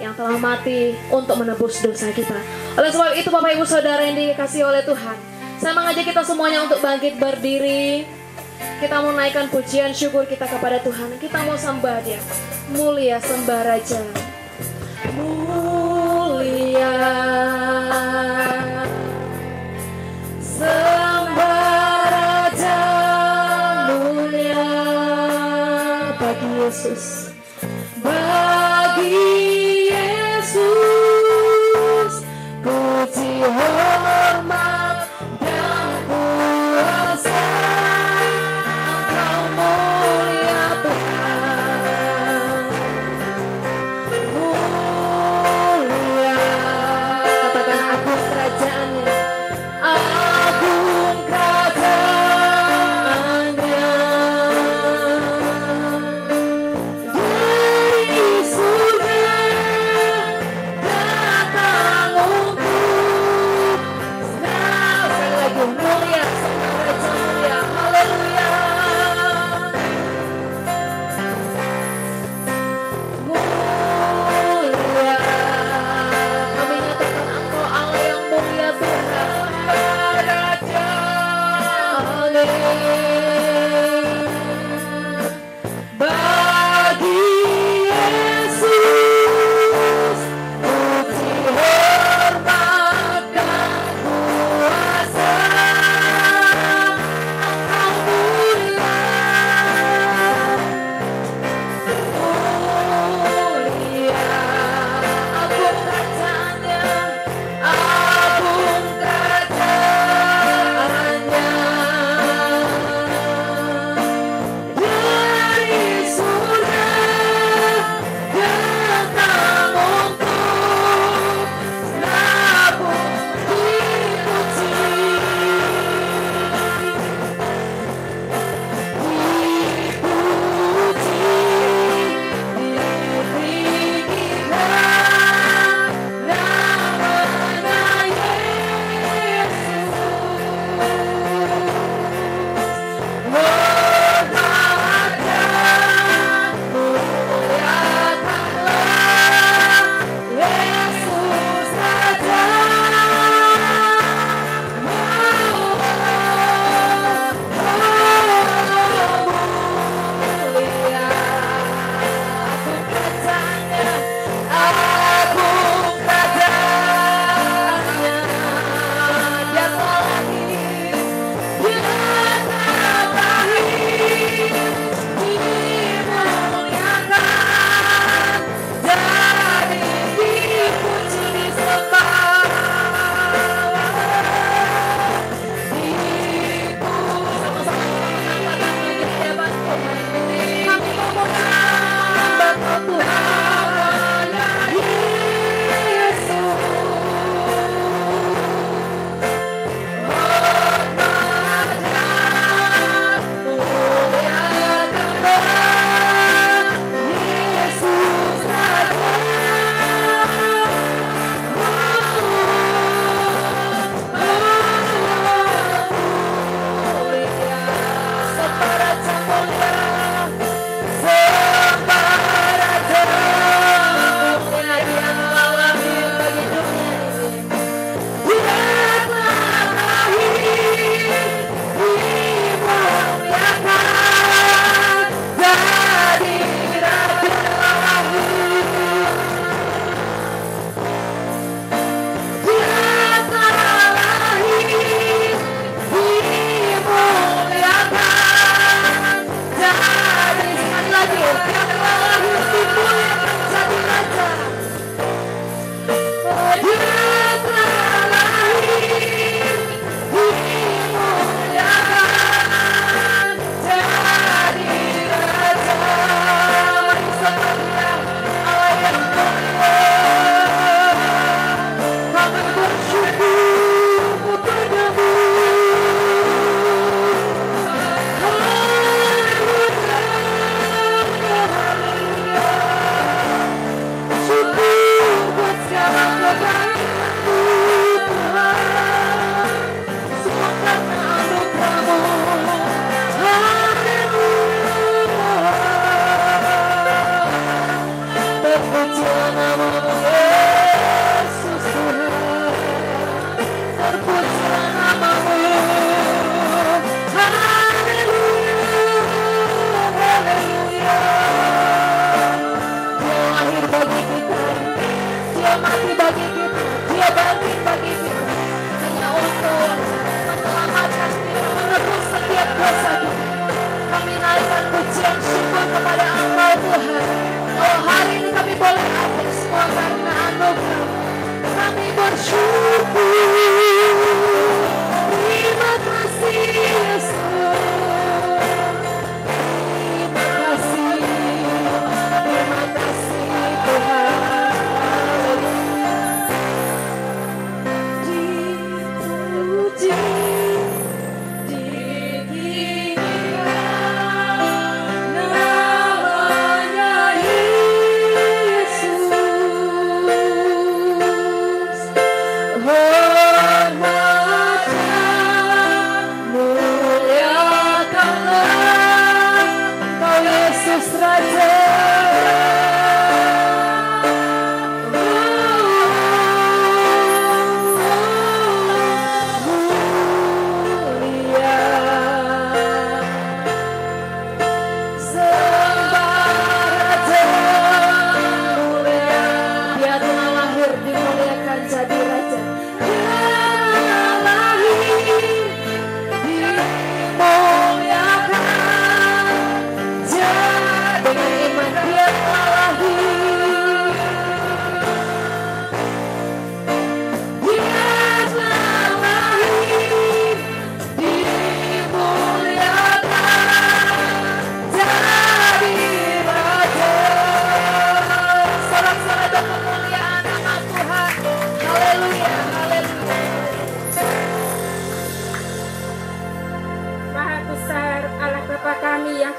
yang telah mati untuk menebus dosa kita. Oleh sebab itu Bapak Ibu Saudara yang dikasihi oleh Tuhan, saya mengajak kita semuanya untuk bangkit berdiri. Kita mau naikkan pujian syukur kita kepada Tuhan. Kita mau sembah Dia. Mulia sembah Raja. Mulia sembah Raja, mulia bagi Yesus. Bagi Yesus puji hormat dan kuasa. Engkau mulia Tuhan, mulia. Katakan agung kerajaannya, agung kerajaannya. Dari surga datang untuk ucapan pujian syukur kepada Engkau Tuhan. Oh, hari ini kami boleh aktif semua karena anugerah. Kami bersyukur. Terima kasih Yesus. Terima kasih Tuhan. Dipuji, ditinggikan namanya Yesus. Hormatlah, muliakanlah Engkau Yesus Raja.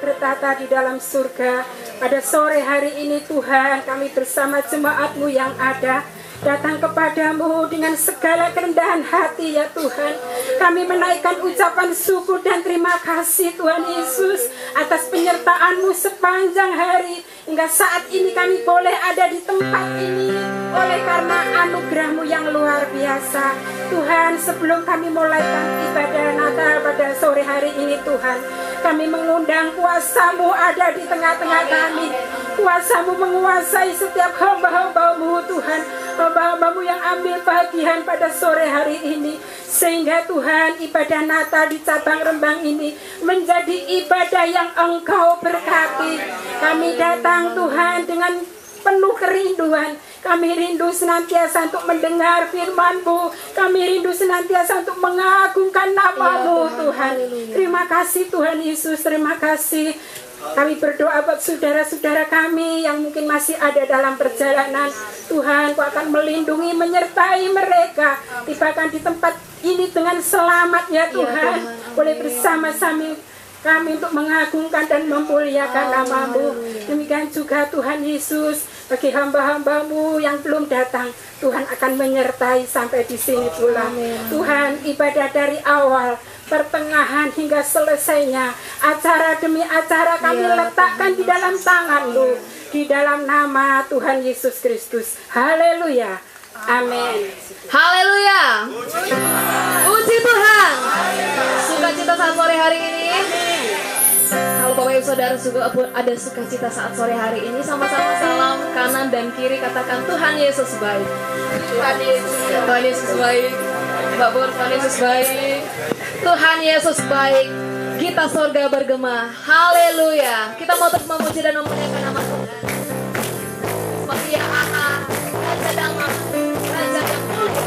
Bertata di dalam surga, pada sore hari ini Tuhan, kami bersama jemaat-Mu yang ada datang kepadamu dengan segala kerendahan hati ya Tuhan. Kami menaikkan ucapan syukur dan terima kasih Tuhan Yesus atas penyertaan-Mu sepanjang hari hingga saat ini kami boleh ada di tempat ini oleh karena anugerah-Mu yang luar biasa. Tuhan, sebelum kami mulaikan ibadah Natal pada sore hari ini Tuhan, kami mengundang kuasa-Mu ada di tengah-tengah kami. Kuasa-Mu menguasai setiap hamba-hamba-Mu Tuhan, hamba-hamba-Mu yang ambil bagian pada sore hari ini, sehingga Tuhan ibadah Natal di cabang Rembang ini menjadi ibadah yang Engkau berkati. Kami datang Tuhan dengan penuh kerinduan. Kami rindu senantiasa untuk mendengar firman-Mu. Kami rindu senantiasa untuk mengagungkan nama-Mu Tuhan. Terima kasih Tuhan Yesus, terima kasih. Kami berdoa buat saudara-saudara kami yang mungkin masih ada dalam perjalanan. Tuhan, Kau akan melindungi, menyertai mereka. Tibakan di tempat ini dengan selamat ya Tuhan. Boleh bersama-sama kami untuk mengagungkan dan memuliakan nama-Mu. Demikian juga Tuhan Yesus, bagi hamba-hamba-Mu yang belum datang, Tuhan akan menyertai sampai di sini pula. Tuhan, ibadah dari awal, pertengahan hingga selesainya, acara demi acara kami letakkan di dalam tangan-Mu, di dalam nama Tuhan Yesus Kristus. Haleluya. Amin. Haleluya. Puji Tuhan. Sukacita saat sore hari ini. Kalau Bapak Ibu Saudara juga ada sukacita saat sore hari ini, sama-sama salam kanan dan kiri, katakan Tuhan Yesus baik. Tuhan Yesus baik. Mbak Bur, Tuhan Yesus baik. Tuhan Yesus baik. Kita surga bergema. Haleluya. Kita mau terus memuji dan memuliakan nama Tuhan. Sebagai Allah, Raja damai, Raja yang mulia.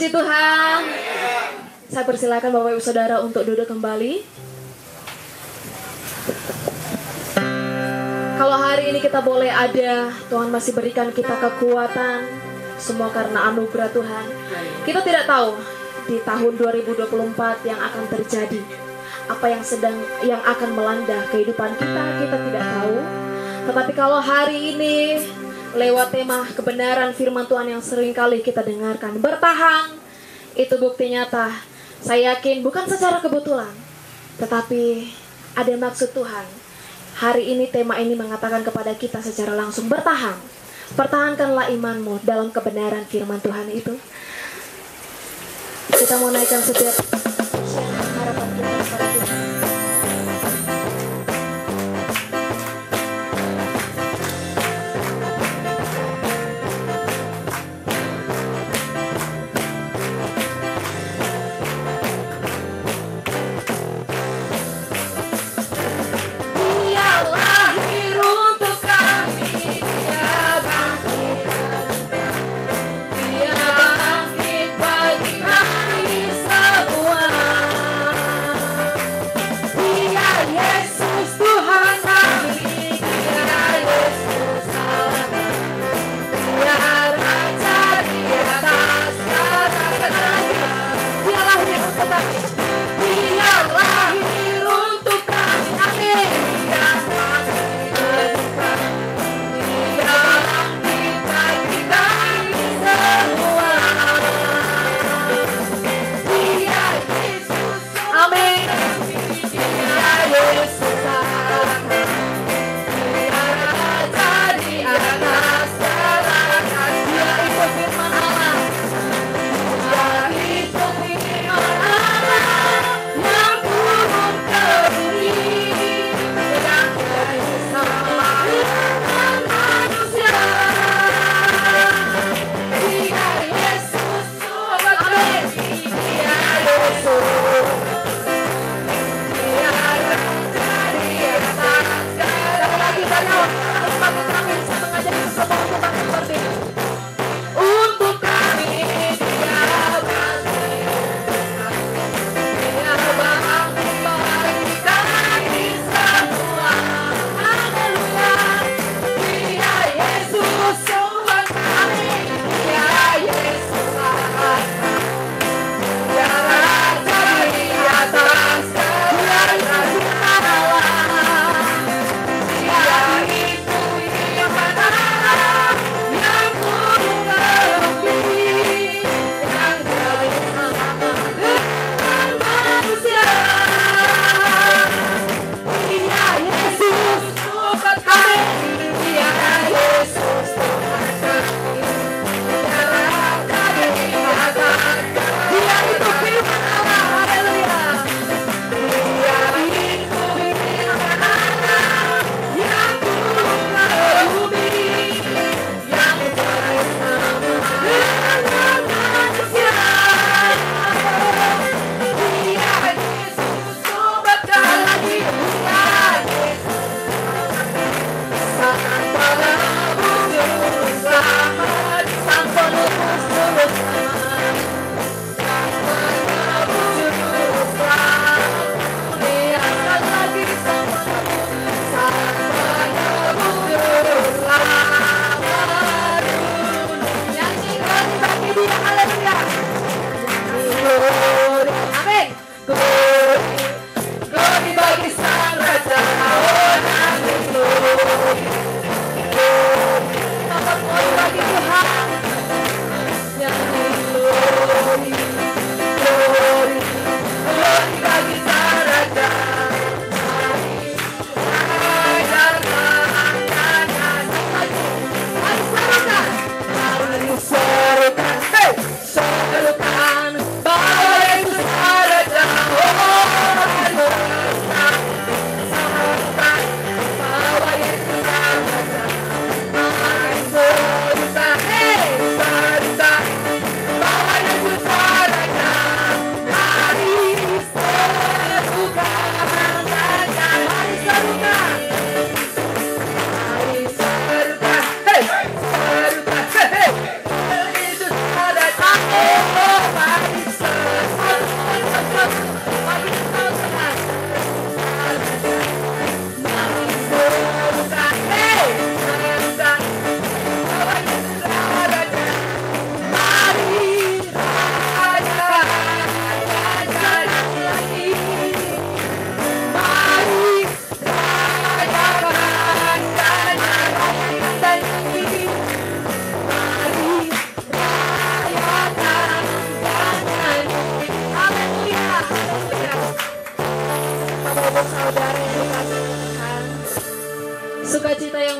Puji Tuhan. Saya persilakan Bapak Ibu Saudara untuk duduk kembali. Kalau hari ini kita boleh ada, Tuhan masih berikan kita kekuatan, semua karena anugerah Tuhan. Kita tidak tahu di tahun 2024 yang akan terjadi, apa yang akan melanda kehidupan kita tidak tahu. Tetapi kalau hari ini lewat tema kebenaran firman Tuhan yang sering kali kita dengarkan, bertahan, itu bukti nyata. Saya yakin bukan secara kebetulan, tetapi ada maksud Tuhan. Hari ini tema ini mengatakan kepada kita secara langsung, bertahan. Pertahankanlah imanmu dalam kebenaran firman Tuhan itu. Kita mau naikkan setiap harapan kita kepada Tuhan. Semua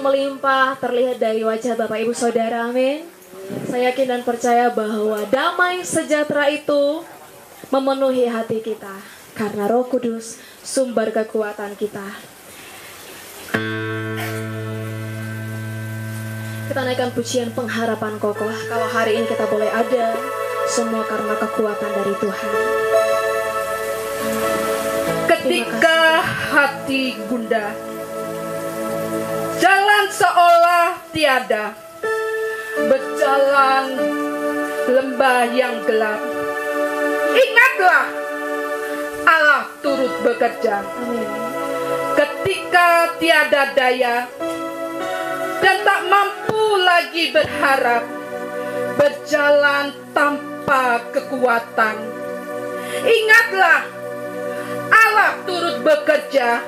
melimpah terlihat dari wajah Bapak Ibu Saudara, amin. Saya yakin dan percaya bahwa damai sejahtera itu memenuhi hati kita, karena Roh Kudus sumber kekuatan kita. Kita naikkan pujian pengharapan kokoh. Kalau hari ini kita boleh ada, semua karena kekuatan dari Tuhan. Ketika hati gundah, jalan seolah tiada, berjalan lembah yang gelap, ingatlah Allah turut bekerja. Amin. Ketika tiada daya dan tak mampu lagi berharap, berjalan tanpa kekuatan, ingatlah Allah turut bekerja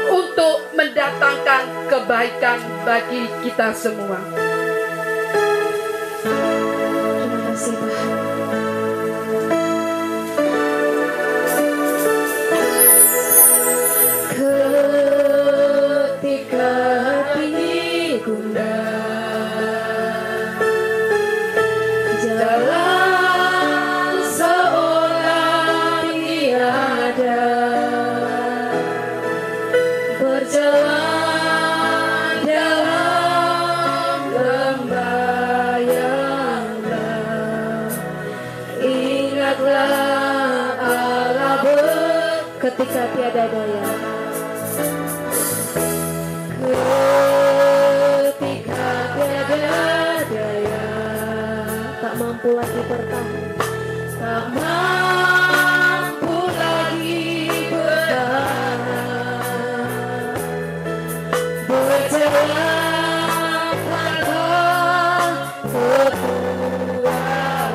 untuk mendatangkan kebaikan bagi kita semua. Terima kasih Tuhan. Ketika hati gundah, jalan seolah tiada, berjalan dalam lembah yang gelap, ingatlah Allah ketika tiada daya. Ketika tiada daya, tak mampu lagi bertahan, tak mampu lagi bertahan, berjalan tanpa kekuatan,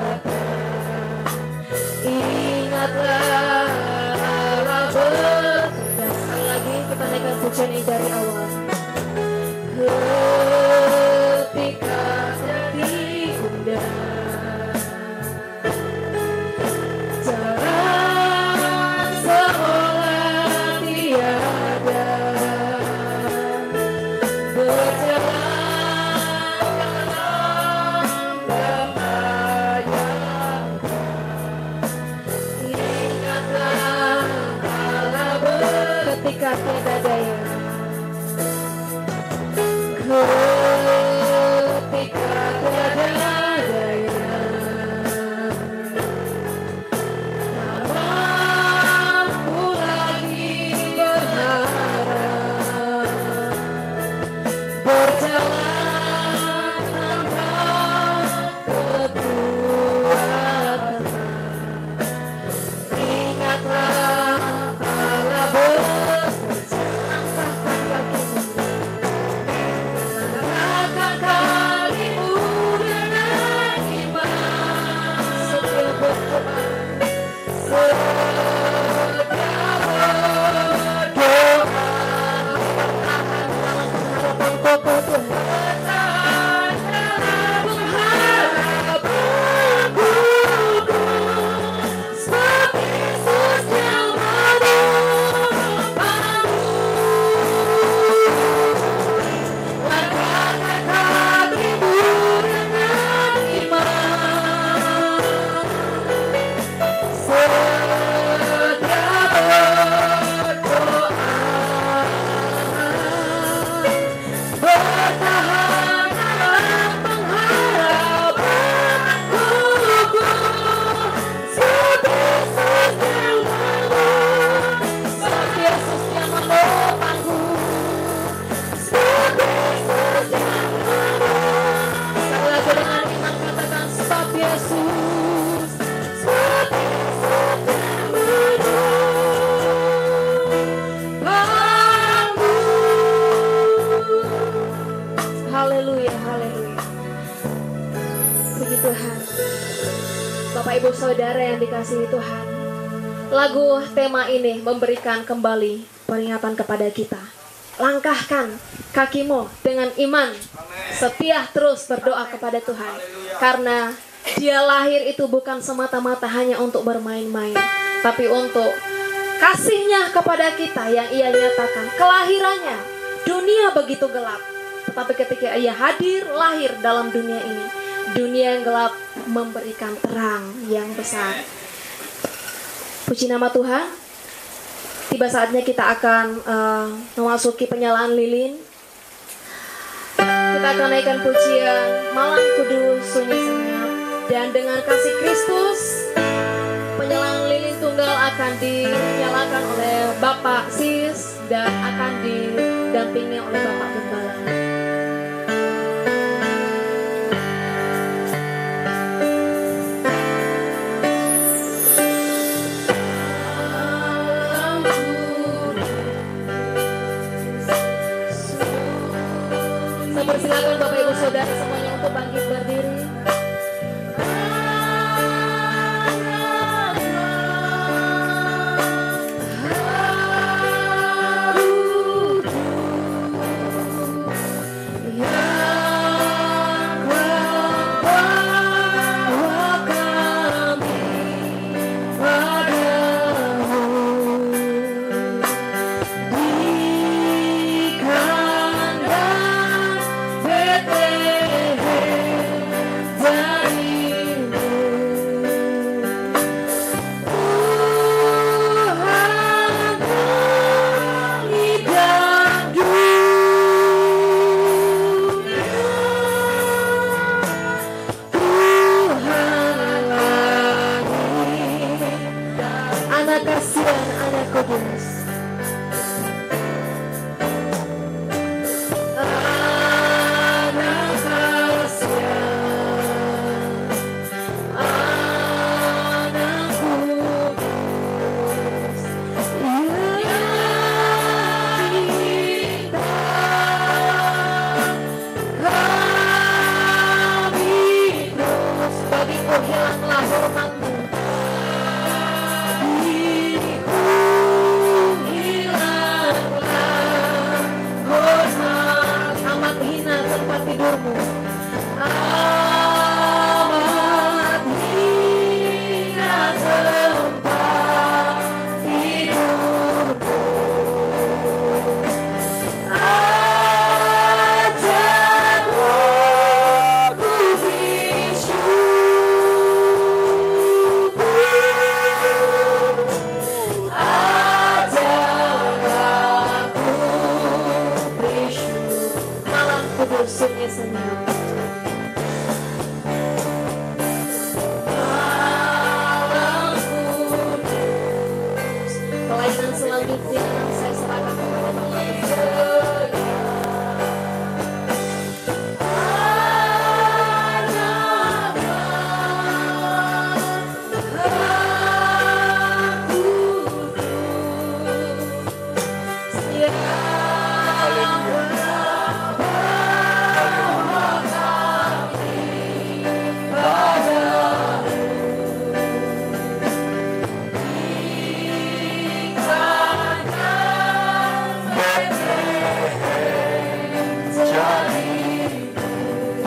ingatlah Allah bekerja. Sekali lagi kita naikkan pujian ini dari awal. Ketika hati gundah, jalan seolah tiada, berjalan dalam lembah yang gelap, ingatlah Allah ketika tiada daya. Ketika tiada daya, tak mampu lagi berharap, berjalan tanpa kekuatan, ingatlah Allah bekerja. Angkatkan kakimu, dengan iman, setia berdoa, Bapak Ibu Saudara yang dikasihi Tuhan, lagu tema ini memberikan kembali peringatan kepada kita. Langkahkan kakimu dengan iman, setia terus berdoa kepada Tuhan. Karena Dia lahir itu bukan semata-mata hanya untuk bermain-main, tapi untuk kasih-Nya kepada kita yang Ia nyatakan. Kelahirannya, dunia begitu gelap, Tetapi ketika ia hadir, lahir dalam dunia ini, dunia yang gelap memberikan terang yang besar. Puji nama Tuhan. Tiba saatnya kita akan memasuki penyalaan lilin. Kita akan naikkan pujian Malam Kudus Sunyi Senyap. Dan dengan kasih Kristus, penyalaan lilin tunggal akan dinyalakan oleh Bapak Sis dan akan didampingi oleh Bapak Gembala. Silakan Bapak Ibu Saudara semuanya untuk bangkit berdiri.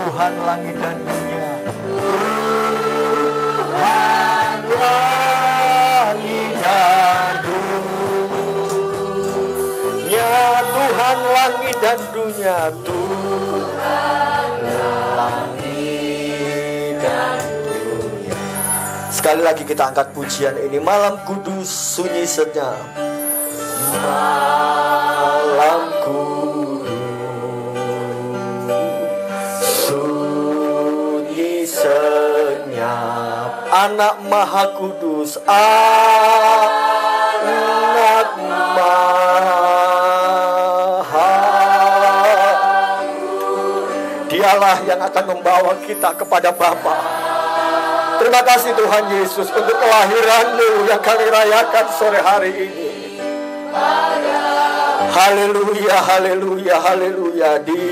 Tuhan langit dan dunia, Tuhan langit dan dunia, Tuhan langit dan dunia, Tuhan langit dan dunia. Sekali lagi kita angkat pujian ini, malam kudus sunyi senyap, malam kudus senyap, anak maha kudus, anak maha, dialah yang akan membawa kita kepada Bapa. Terima kasih Tuhan Yesus untuk kelahiran-Mu yang kami rayakan sore hari ini. Haleluya, haleluya, haleluya. Di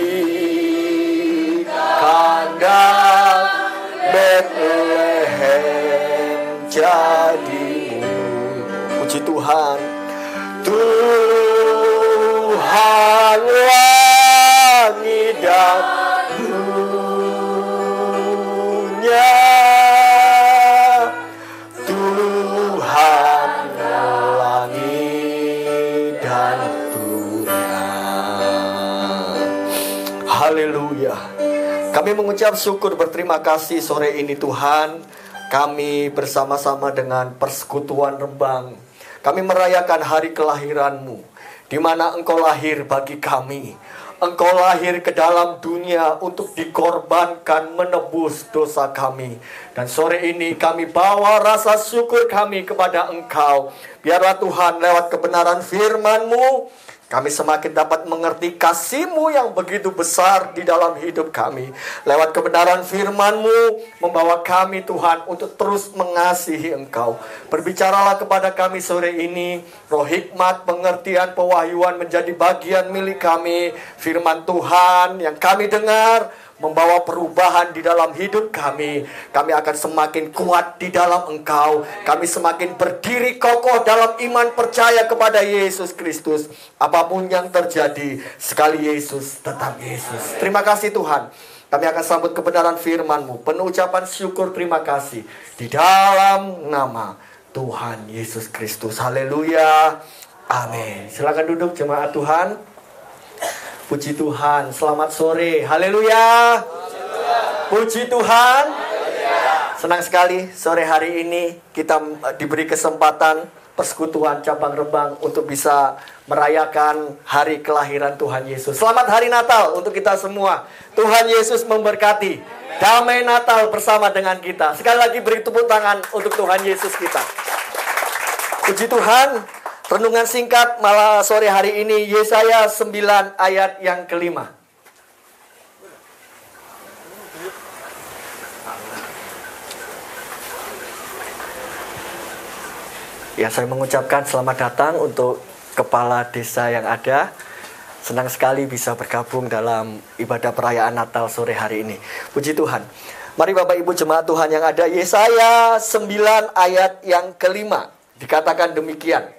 kandang Bethlehem jadimu. Puji Tuhan. Tuhan langit dan dunia, Tuhan langit dan dunia. Haleluya. Kami mengucap syukur berterima kasih sore ini Tuhan. Kami bersama-sama dengan Persekutuan Rembang, kami merayakan hari kelahiran-Mu, di mana Engkau lahir bagi kami. Engkau lahir ke dalam dunia untuk dikorbankan menebus dosa kami. Dan sore ini kami bawa rasa syukur kami kepada Engkau. Biarlah Tuhan lewat kebenaran firman-Mu, kami semakin dapat mengerti kasih-Mu yang begitu besar di dalam hidup kami. Lewat kebenaran firman-Mu, membawa kami Tuhan untuk terus mengasihi Engkau. Berbicaralah kepada kami sore ini. Roh hikmat, pengertian, pewahyuan menjadi bagian milik kami. Firman Tuhan yang kami dengar membawa perubahan di dalam hidup kami. Kami akan semakin kuat di dalam Engkau. Kami semakin berdiri kokoh dalam iman percaya kepada Yesus Kristus. Apapun yang terjadi, sekali Yesus tetap Yesus. Terima kasih Tuhan. Kami akan sambut kebenaran firman-Mu. Penuh ucapan syukur terima kasih. Di dalam nama Tuhan Yesus Kristus. Haleluya. Amin. Silakan duduk jemaat Tuhan. Puji Tuhan, selamat sore. Haleluya. Puji Tuhan. Senang sekali sore hari ini kita diberi kesempatan Persekutuan Cabang Rembang untuk bisa merayakan hari kelahiran Tuhan Yesus. Selamat hari Natal untuk kita semua. Tuhan Yesus memberkati. Damai Natal bersama dengan kita. Sekali lagi beri tepuk tangan untuk Tuhan Yesus kita. Puji Tuhan. Renungan singkat malam sore hari ini, Yesaya 9 ayat yang kelima. Ya, saya mengucapkan selamat datang untuk kepala desa yang ada. Senang sekali bisa bergabung dalam ibadah perayaan Natal sore hari ini. Puji Tuhan. Mari Bapak Ibu jemaat Tuhan yang ada, Yesaya 9 ayat yang kelima. Dikatakan demikian.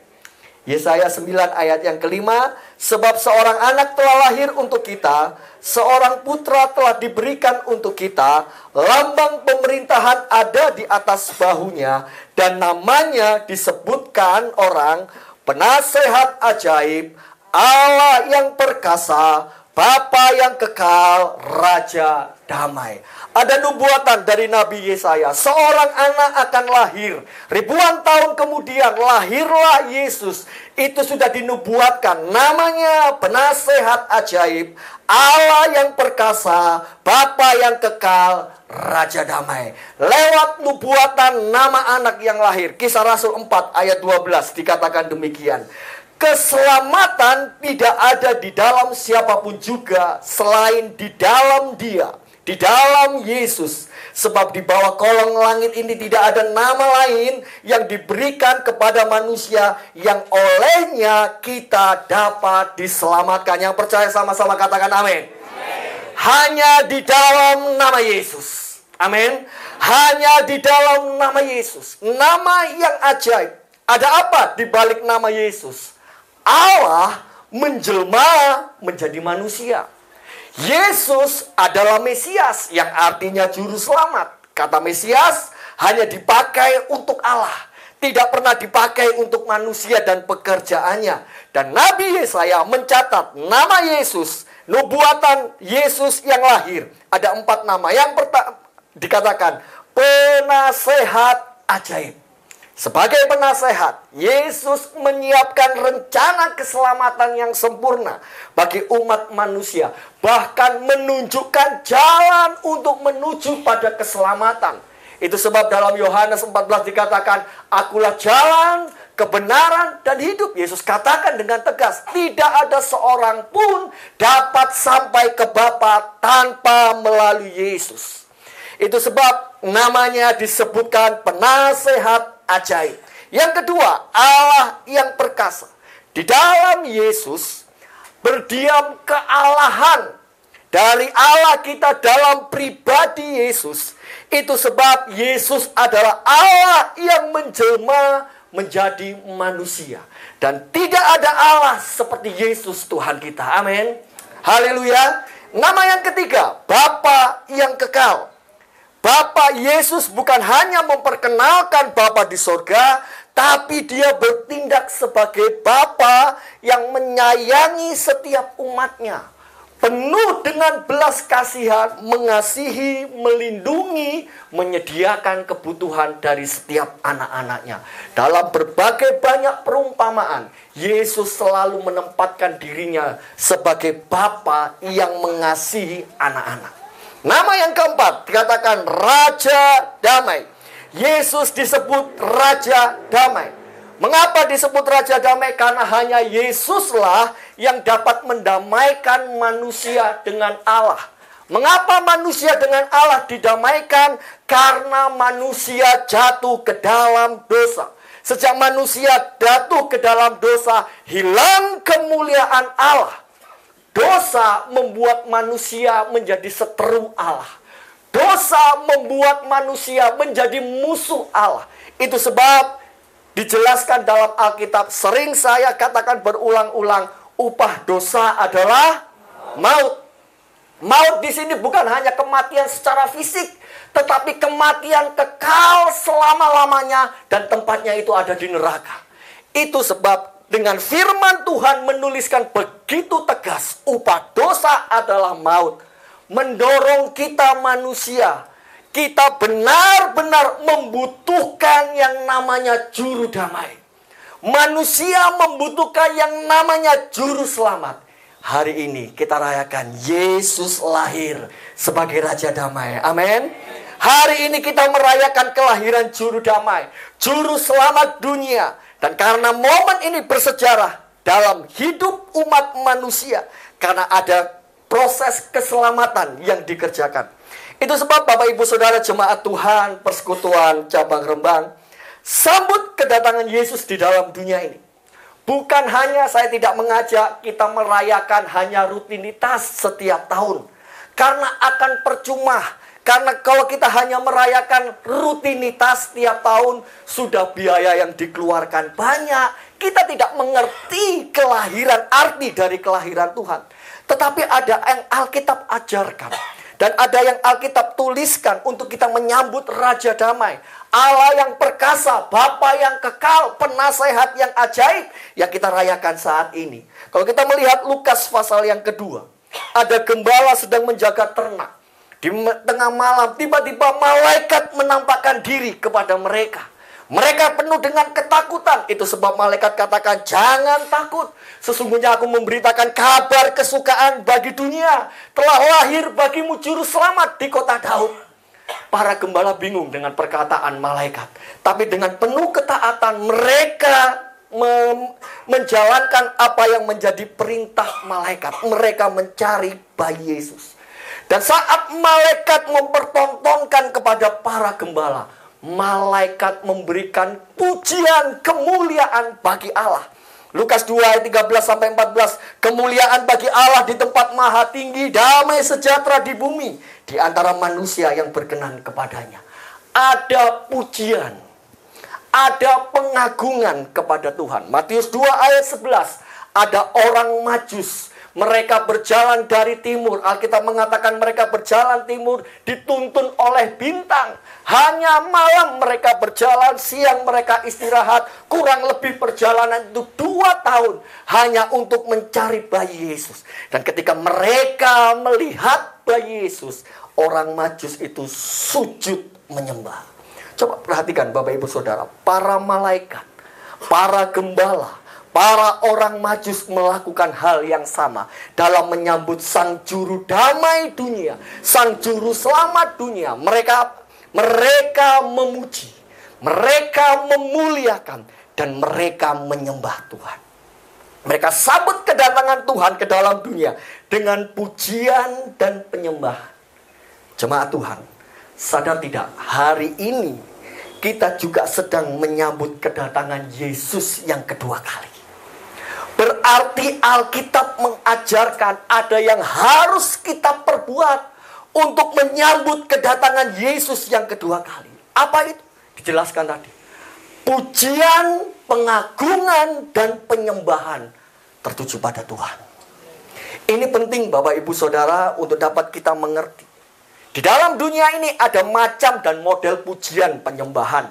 Yesaya 9 ayat yang kelima, sebab seorang anak telah lahir untuk kita, seorang putra telah diberikan untuk kita, lambang pemerintahan ada di atas bahunya, dan namanya disebutkan orang penasehat ajaib, Allah yang perkasa, Bapa yang kekal, Raja damai. Ada nubuatan dari Nabi Yesaya. Seorang anak akan lahir. Ribuan tahun kemudian lahirlah Yesus. Itu sudah dinubuatkan. Namanya penasehat ajaib, Allah yang perkasa, Bapa yang kekal, Raja damai. Lewat nubuatan nama anak yang lahir. Kisah Rasul 4 ayat 12 dikatakan demikian. Keselamatan tidak ada di dalam siapapun juga selain di dalam Dia, di dalam Yesus. Sebab di bawah kolong langit ini tidak ada nama lain yang diberikan kepada manusia yang olehnya kita dapat diselamatkan. Yang percaya sama-sama katakan amin. Hanya di dalam nama Yesus. Amin. Hanya di dalam nama Yesus. Nama yang ajaib. Ada apa di balik nama Yesus? Allah menjelma menjadi manusia. Yesus adalah Mesias yang artinya juru selamat. Kata Mesias hanya dipakai untuk Allah, tidak pernah dipakai untuk manusia dan pekerjaannya. Dan Nabi Yesaya mencatat nama Yesus, nubuatan Yesus yang lahir. Ada 4 nama. Yang pertama dikatakan penasehat ajaib. Sebagai penasehat, Yesus menyiapkan rencana keselamatan yang sempurna bagi umat manusia. Bahkan menunjukkan jalan untuk menuju pada keselamatan. Itu sebab dalam Yohanes 14 dikatakan, Akulah jalan, kebenaran, dan hidup. Yesus katakan dengan tegas, tidak ada seorang pun dapat sampai ke Bapa tanpa melalui Yesus. Itu sebab namanya disebutkan penasehat ajaib. Yang kedua, Allah yang perkasa. Di dalam Yesus berdiam kealahan dari Allah kita dalam pribadi Yesus. Itu sebab Yesus adalah Allah yang menjelma menjadi manusia. Dan tidak ada Allah seperti Yesus Tuhan kita. Amin. Haleluya. Nama yang ketiga, Bapa yang kekal. Bapa Yesus bukan hanya memperkenalkan Bapa di sorga, tapi dia bertindak sebagai Bapa yang menyayangi setiap umatnya. penuh dengan belas kasihan, mengasihi, melindungi, menyediakan kebutuhan dari setiap anak-anaknya. Dalam berbagai banyak perumpamaan, Yesus selalu menempatkan dirinya sebagai Bapa yang mengasihi anak-anak. Nama yang keempat dikatakan Raja Damai. Yesus disebut Raja Damai. Mengapa disebut Raja Damai? Karena hanya Yesuslah yang dapat mendamaikan manusia dengan Allah. Mengapa manusia dengan Allah didamaikan? Karena manusia jatuh ke dalam dosa. Sejak manusia jatuh ke dalam dosa, hilang kemuliaan Allah. Dosa membuat manusia menjadi seteru Allah. Dosa membuat manusia menjadi musuh Allah. Itu sebab dijelaskan dalam Alkitab, sering saya katakan berulang-ulang, upah dosa adalah maut. Maut di sini bukan hanya kematian secara fisik, tetapi kematian kekal selama-lamanya dan tempatnya itu ada di neraka. Itu sebab dengan firman Tuhan menuliskan begitu tegas, upah dosa adalah maut. Mendorong kita manusia, kita benar-benar membutuhkan yang namanya juru damai. Manusia membutuhkan yang namanya juru selamat. Hari ini kita rayakan Yesus lahir sebagai Raja Damai. Amin. Hari ini kita merayakan kelahiran juru damai, juru selamat dunia. Dan karena momen ini bersejarah dalam hidup umat manusia, karena ada proses keselamatan yang dikerjakan. Itu sebab Bapak Ibu Saudara jemaat Tuhan Persekutuan Cabang Rembang, sambut kedatangan Yesus di dalam dunia ini. Bukan hanya saya tidak mengajak kita merayakan hanya rutinitas setiap tahun. Karena akan percuma. Karena kalau kita hanya merayakan rutinitas setiap tahun, sudah biaya yang dikeluarkan banyak. Kita tidak mengerti kelahiran, arti dari kelahiran Tuhan. Tetapi ada yang Alkitab ajarkan. Dan ada yang Alkitab tuliskan untuk kita menyambut Raja Damai. Allah yang perkasa, Bapa yang kekal, penasehat yang ajaib yang kita rayakan saat ini. Kalau kita melihat Lukas pasal yang kedua, ada gembala sedang menjaga ternak. Di tengah malam tiba-tiba malaikat menampakkan diri kepada mereka. Mereka penuh dengan ketakutan. Itu sebab malaikat katakan, jangan takut. Sesungguhnya aku memberitakan kabar kesukaan bagi dunia. Telah lahir bagimu juru selamat di kota Daud. Para gembala bingung dengan perkataan malaikat. Tapi dengan penuh ketaatan mereka menjalankan apa yang menjadi perintah malaikat. Mereka mencari bayi Yesus. Dan saat malaikat mempertontonkan kepada para gembala, malaikat memberikan pujian kemuliaan bagi Allah. Lukas 2 ayat 13-14, kemuliaan bagi Allah di tempat maha tinggi, damai sejahtera di bumi di antara manusia yang berkenan kepadanya. Ada pujian, ada pengagungan kepada Tuhan. Matius 2 ayat 11, ada orang Majus. Mereka berjalan dari timur. Alkitab mengatakan mereka berjalan timur, dituntun oleh bintang. Hanya malam mereka berjalan, siang mereka istirahat. Kurang lebih perjalanan itu 2 tahun. Hanya untuk mencari bayi Yesus. Dan ketika mereka melihat bayi Yesus, orang Majus itu sujud menyembah. Coba perhatikan Bapak Ibu Saudara. Para malaikat, para gembala, para orang Majus melakukan hal yang sama dalam menyambut sang juru damai dunia, sang juru selamat dunia. Mereka memuji, mereka memuliakan, dan mereka menyembah Tuhan. Mereka sambut kedatangan Tuhan ke dalam dunia dengan pujian dan penyembahan. Jemaat Tuhan, sadar tidak, hari ini kita juga sedang menyambut kedatangan Yesus yang kedua kali. Berarti Alkitab mengajarkan ada yang harus kita perbuat untuk menyambut kedatangan Yesus yang kedua kali. Apa itu? Dijelaskan tadi. Pujian, pengagungan, dan penyembahan tertuju pada Tuhan. Ini penting Bapak Ibu Saudara untuk dapat kita mengerti. Di dalam dunia ini ada macam dan model pujian penyembahan.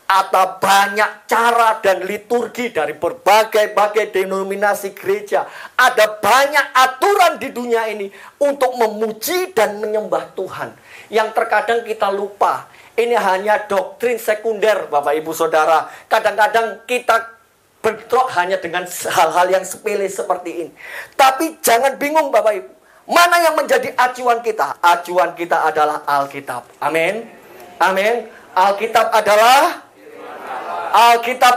Ada banyak cara dan liturgi dari berbagai-bagai denominasi gereja. Ada banyak aturan di dunia ini untuk memuji dan menyembah Tuhan. Yang terkadang kita lupa. Ini hanya doktrin sekunder, Bapak Ibu Saudara. Kadang-kadang kita bentrok hanya dengan hal-hal yang sepele seperti ini. Tapi jangan bingung, Bapak Ibu. Mana yang menjadi acuan kita? Acuan kita adalah Alkitab. Amin. Amin. Alkitab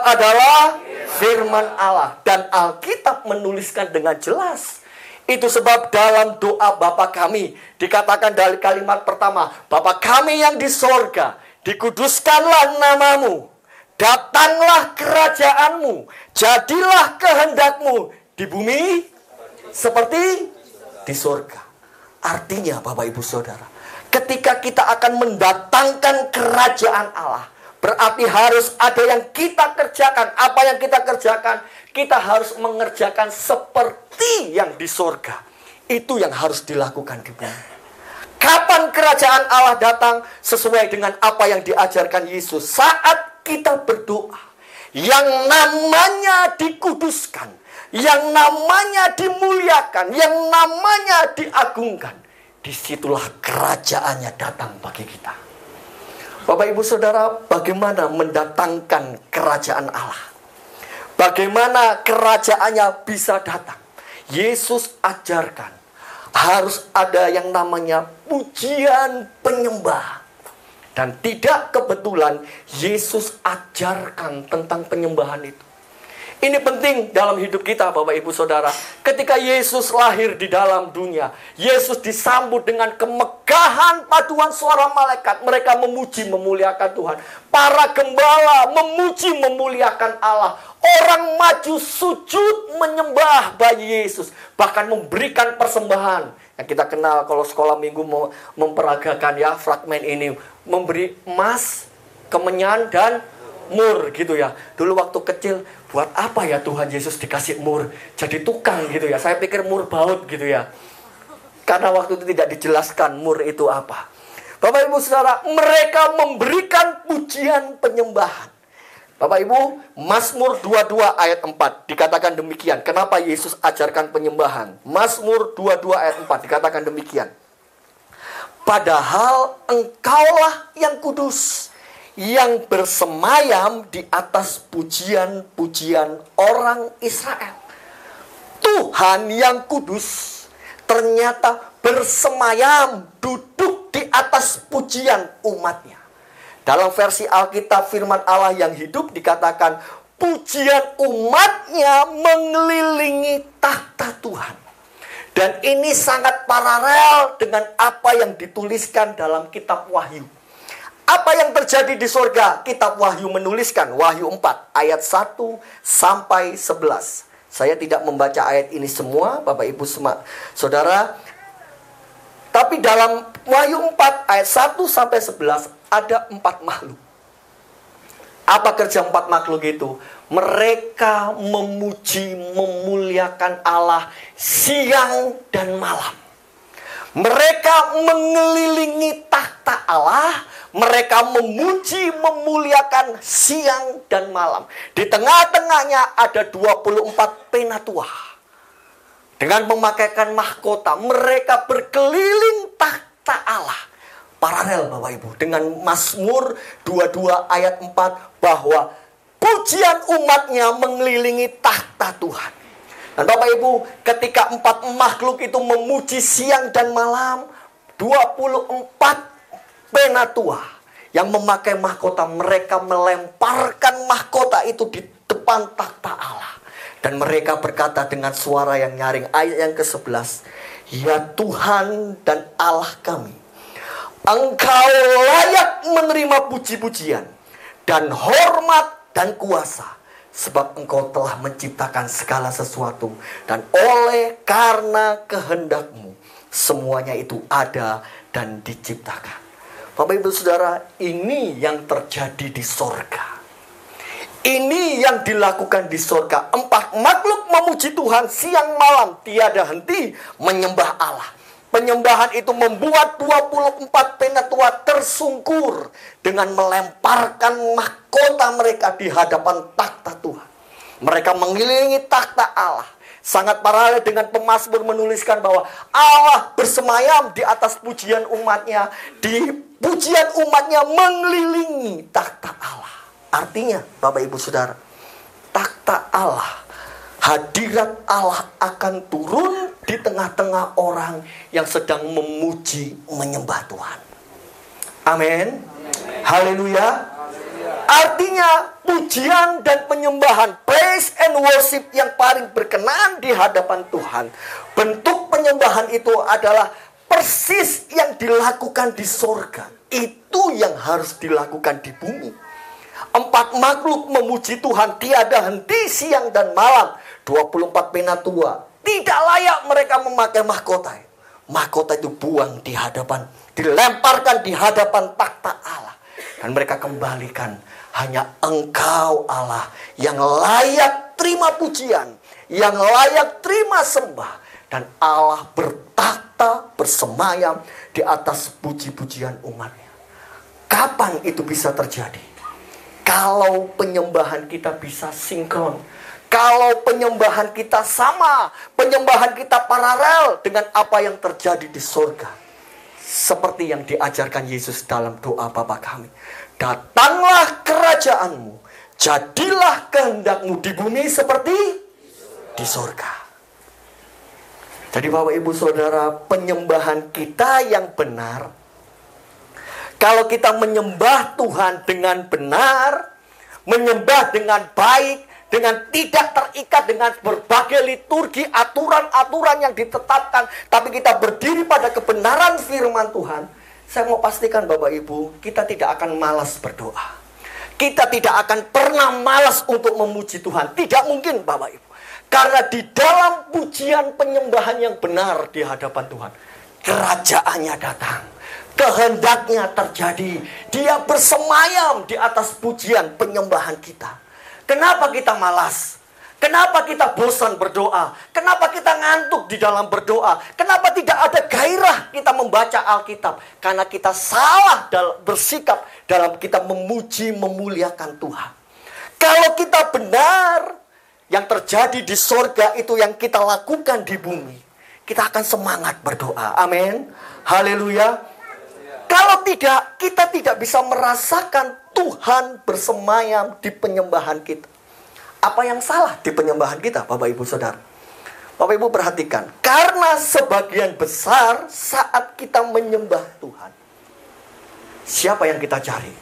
adalah firman Allah. Dan Alkitab menuliskan dengan jelas. Itu sebab dalam doa Bapa kami dikatakan dari kalimat pertama, Bapa kami yang di sorga, dikuduskanlah namamu, datanglah kerajaanmu, jadilah kehendakmu di bumi seperti di sorga. Artinya Bapak Ibu Saudara, ketika kita akan mendatangkan kerajaan Allah, berarti harus ada yang kita kerjakan. Apa yang kita kerjakan? Kita harus mengerjakan seperti yang di sorga. Itu yang harus dilakukan di bumi. Kapan kerajaan Allah datang? Sesuai dengan apa yang diajarkan Yesus. Saat kita berdoa, yang namanya dikuduskan, yang namanya dimuliakan, yang namanya diagungkan, disitulah kerajaannya datang bagi kita. Bapak Ibu Saudara, bagaimana mendatangkan kerajaan Allah? Bagaimana kerajaannya bisa datang? Yesus ajarkan harus ada yang namanya pujian penyembah. Dan tidak kebetulan Yesus ajarkan tentang penyembahan itu. Ini penting dalam hidup kita, Bapak Ibu Saudara. Ketika Yesus lahir di dalam dunia, Yesus disambut dengan kemegahan paduan suara malaikat. Mereka memuji memuliakan Tuhan. Para gembala memuji memuliakan Allah. Orang maju sujud menyembah bayi Yesus. Bahkan memberikan persembahan. Yang kita kenal kalau sekolah minggu memperagakan ya fragmen ini. Memberi emas, kemenyan, dan mur gitu ya. Dulu waktu kecil, buat apa ya Tuhan Yesus dikasih mur? Jadi tukang gitu ya. Saya pikir mur baut gitu ya. Karena waktu itu tidak dijelaskan mur itu apa. Bapak Ibu Saudara, mereka memberikan pujian penyembahan. Bapak Ibu, Mazmur 22 ayat 4 dikatakan demikian. Kenapa Yesus ajarkan penyembahan? Mazmur 22 ayat 4 dikatakan demikian. Padahal engkaulah yang kudus, yang bersemayam di atas pujian-pujian orang Israel. Tuhan yang kudus ternyata bersemayam, duduk di atas pujian umatnya. Dalam versi Alkitab firman Allah yang hidup dikatakan, pujian umatnya mengelilingi tahta Tuhan. Dan ini sangat paralel dengan apa yang dituliskan dalam kitab Wahyu. Apa yang terjadi di surga? Kitab Wahyu menuliskan, Wahyu 4 ayat 1 sampai 11. Saya tidak membaca ayat ini semua, Bapak Ibu Saudara. Tapi dalam Wahyu 4 ayat 1 sampai 11 ada 4 makhluk. Apa kerja 4 makhluk itu? Mereka memuji, memuliakan Allah siang dan malam. Mereka mengelilingi tahta Allah. Mereka memuji, memuliakan siang dan malam. Di tengah-tengahnya ada 24 penatua. Dengan memakaikan mahkota, mereka berkeliling tahta Allah. Paralel Bapak Ibu dengan Mazmur 22 ayat 4 bahwa pujian umatnya mengelilingi tahta Tuhan. Dan Bapak Ibu, ketika 4 makhluk itu memuji siang dan malam, 24 penatua yang memakai mahkota, mereka melemparkan mahkota itu di depan takhta Allah. Dan mereka berkata dengan suara yang nyaring, ayat yang ke-11, ya Tuhan dan Allah kami, Engkau layak menerima puji-pujian dan hormat dan kuasa, sebab Engkau telah menciptakan segala sesuatu, dan oleh karena kehendak-Mu semuanya itu ada dan diciptakan. Bapak Ibu Saudara, ini yang terjadi di sorga. Ini yang dilakukan di sorga. 4 makhluk memuji Tuhan siang malam, tiada henti menyembah Allah. Penyembahan itu membuat 24 penatua tersungkur dengan melemparkan mahkota mereka di hadapan takhta Tuhan. Mereka mengelilingi takhta Allah. Sangat paralel dengan pemazmur menuliskan bahwa Allah bersemayam di atas pujian umatnya. Di pujian umatnya mengelilingi takhta Allah. Artinya, Bapak Ibu Saudara, takhta Allah, hadirat Allah akan turun di tengah-tengah orang yang sedang memuji, menyembah Tuhan. Amin. Haleluya. Artinya pujian dan penyembahan, praise and worship yang paling berkenan di hadapan Tuhan. Bentuk penyembahan itu adalah persis yang dilakukan di sorga. Itu yang harus dilakukan di bumi. 4 makhluk memuji Tuhan tiada henti siang dan malam. 24 penatua tidak layak mereka memakai mahkota. Mahkota itu buang di hadapan, dilemparkan di hadapan takhta Allah. Dan mereka kembalikan, hanya Engkau Allah yang layak terima pujian, yang layak terima sembah. Dan Allah bertakhta, bersemayam di atas puji-pujian umatnya. Kapan itu bisa terjadi? Kalau penyembahan kita bisa sinkron, kalau penyembahan kita sama, penyembahan kita paralel dengan apa yang terjadi di surga. Seperti yang diajarkan Yesus dalam doa Bapa kami. Datanglah kerajaanmu, jadilah kehendakmu di bumi seperti di surga. Jadi Bapak Ibu Saudara, penyembahan kita yang benar, kalau kita menyembah Tuhan dengan benar, menyembah dengan baik, dengan tidak terikat dengan berbagai liturgi, aturan-aturan yang ditetapkan, tapi kita berdiri pada kebenaran firman Tuhan, saya mau pastikan Bapak Ibu, kita tidak akan malas berdoa. Kita tidak akan pernah malas untuk memuji Tuhan. Tidak mungkin Bapak Ibu. Karena di dalam pujian penyembahan yang benar di hadapan Tuhan, kerajaannya datang. Kehendaknya terjadi. Dia bersemayam di atas pujian penyembahan kita. Kenapa kita malas? Kenapa kita bosan berdoa? Kenapa kita ngantuk di dalam berdoa? Kenapa tidak ada gairah kita membaca Alkitab? Karena kita salah bersikap dalam kita memuji, memuliakan Tuhan. Kalau kita benar, yang terjadi di sorga itu yang kita lakukan di bumi, kita akan semangat berdoa. Amin. Haleluya. Kalau tidak, kita tidak bisa merasakan Tuhan bersemayam di penyembahan kita. Apa yang salah di penyembahan kita, Bapak Ibu Saudara? Bapak Ibu perhatikan, karena sebagian besar saat kita menyembah Tuhan, siapa yang kita cari?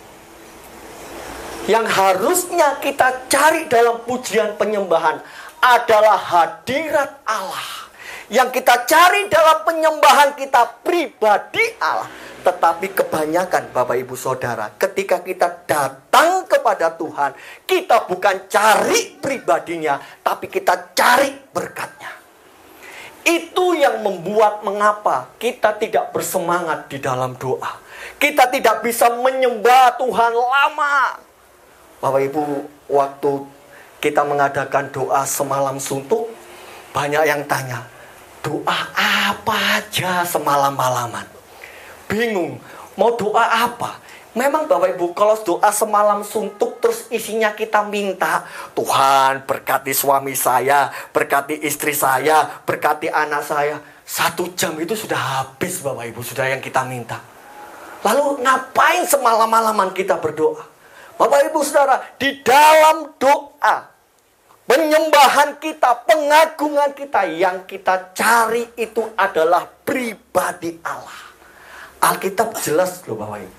Yang harusnya kita cari dalam pujian penyembahan adalah hadirat Allah. Yang kita cari dalam penyembahan kita pribadi Allah. Tetapi kebanyakan Bapak Ibu Saudara, ketika kita datang kepada Tuhan, kita bukan cari pribadinya, tapi kita cari berkatnya. Itu yang membuat mengapa kita tidak bersemangat di dalam doa. Kita tidak bisa menyembah Tuhan lama. Bapak Ibu, waktu kita mengadakan doa semalam suntuk, banyak yang tanya, doa apa aja semalam-malaman? Bingung, mau doa apa? Memang Bapak Ibu, kalau doa semalam suntuk terus isinya kita minta, Tuhan berkati suami saya, berkati istri saya, berkati anak saya. 1 jam itu sudah habis Bapak Ibu, sudah yang kita minta. Lalu ngapain semalam-malaman kita berdoa? Bapak Ibu Saudara, di dalam doa, penyembahan kita, pengagungan kita, yang kita cari itu adalah pribadi Allah. Alkitab jelas loh Bapak Ibu.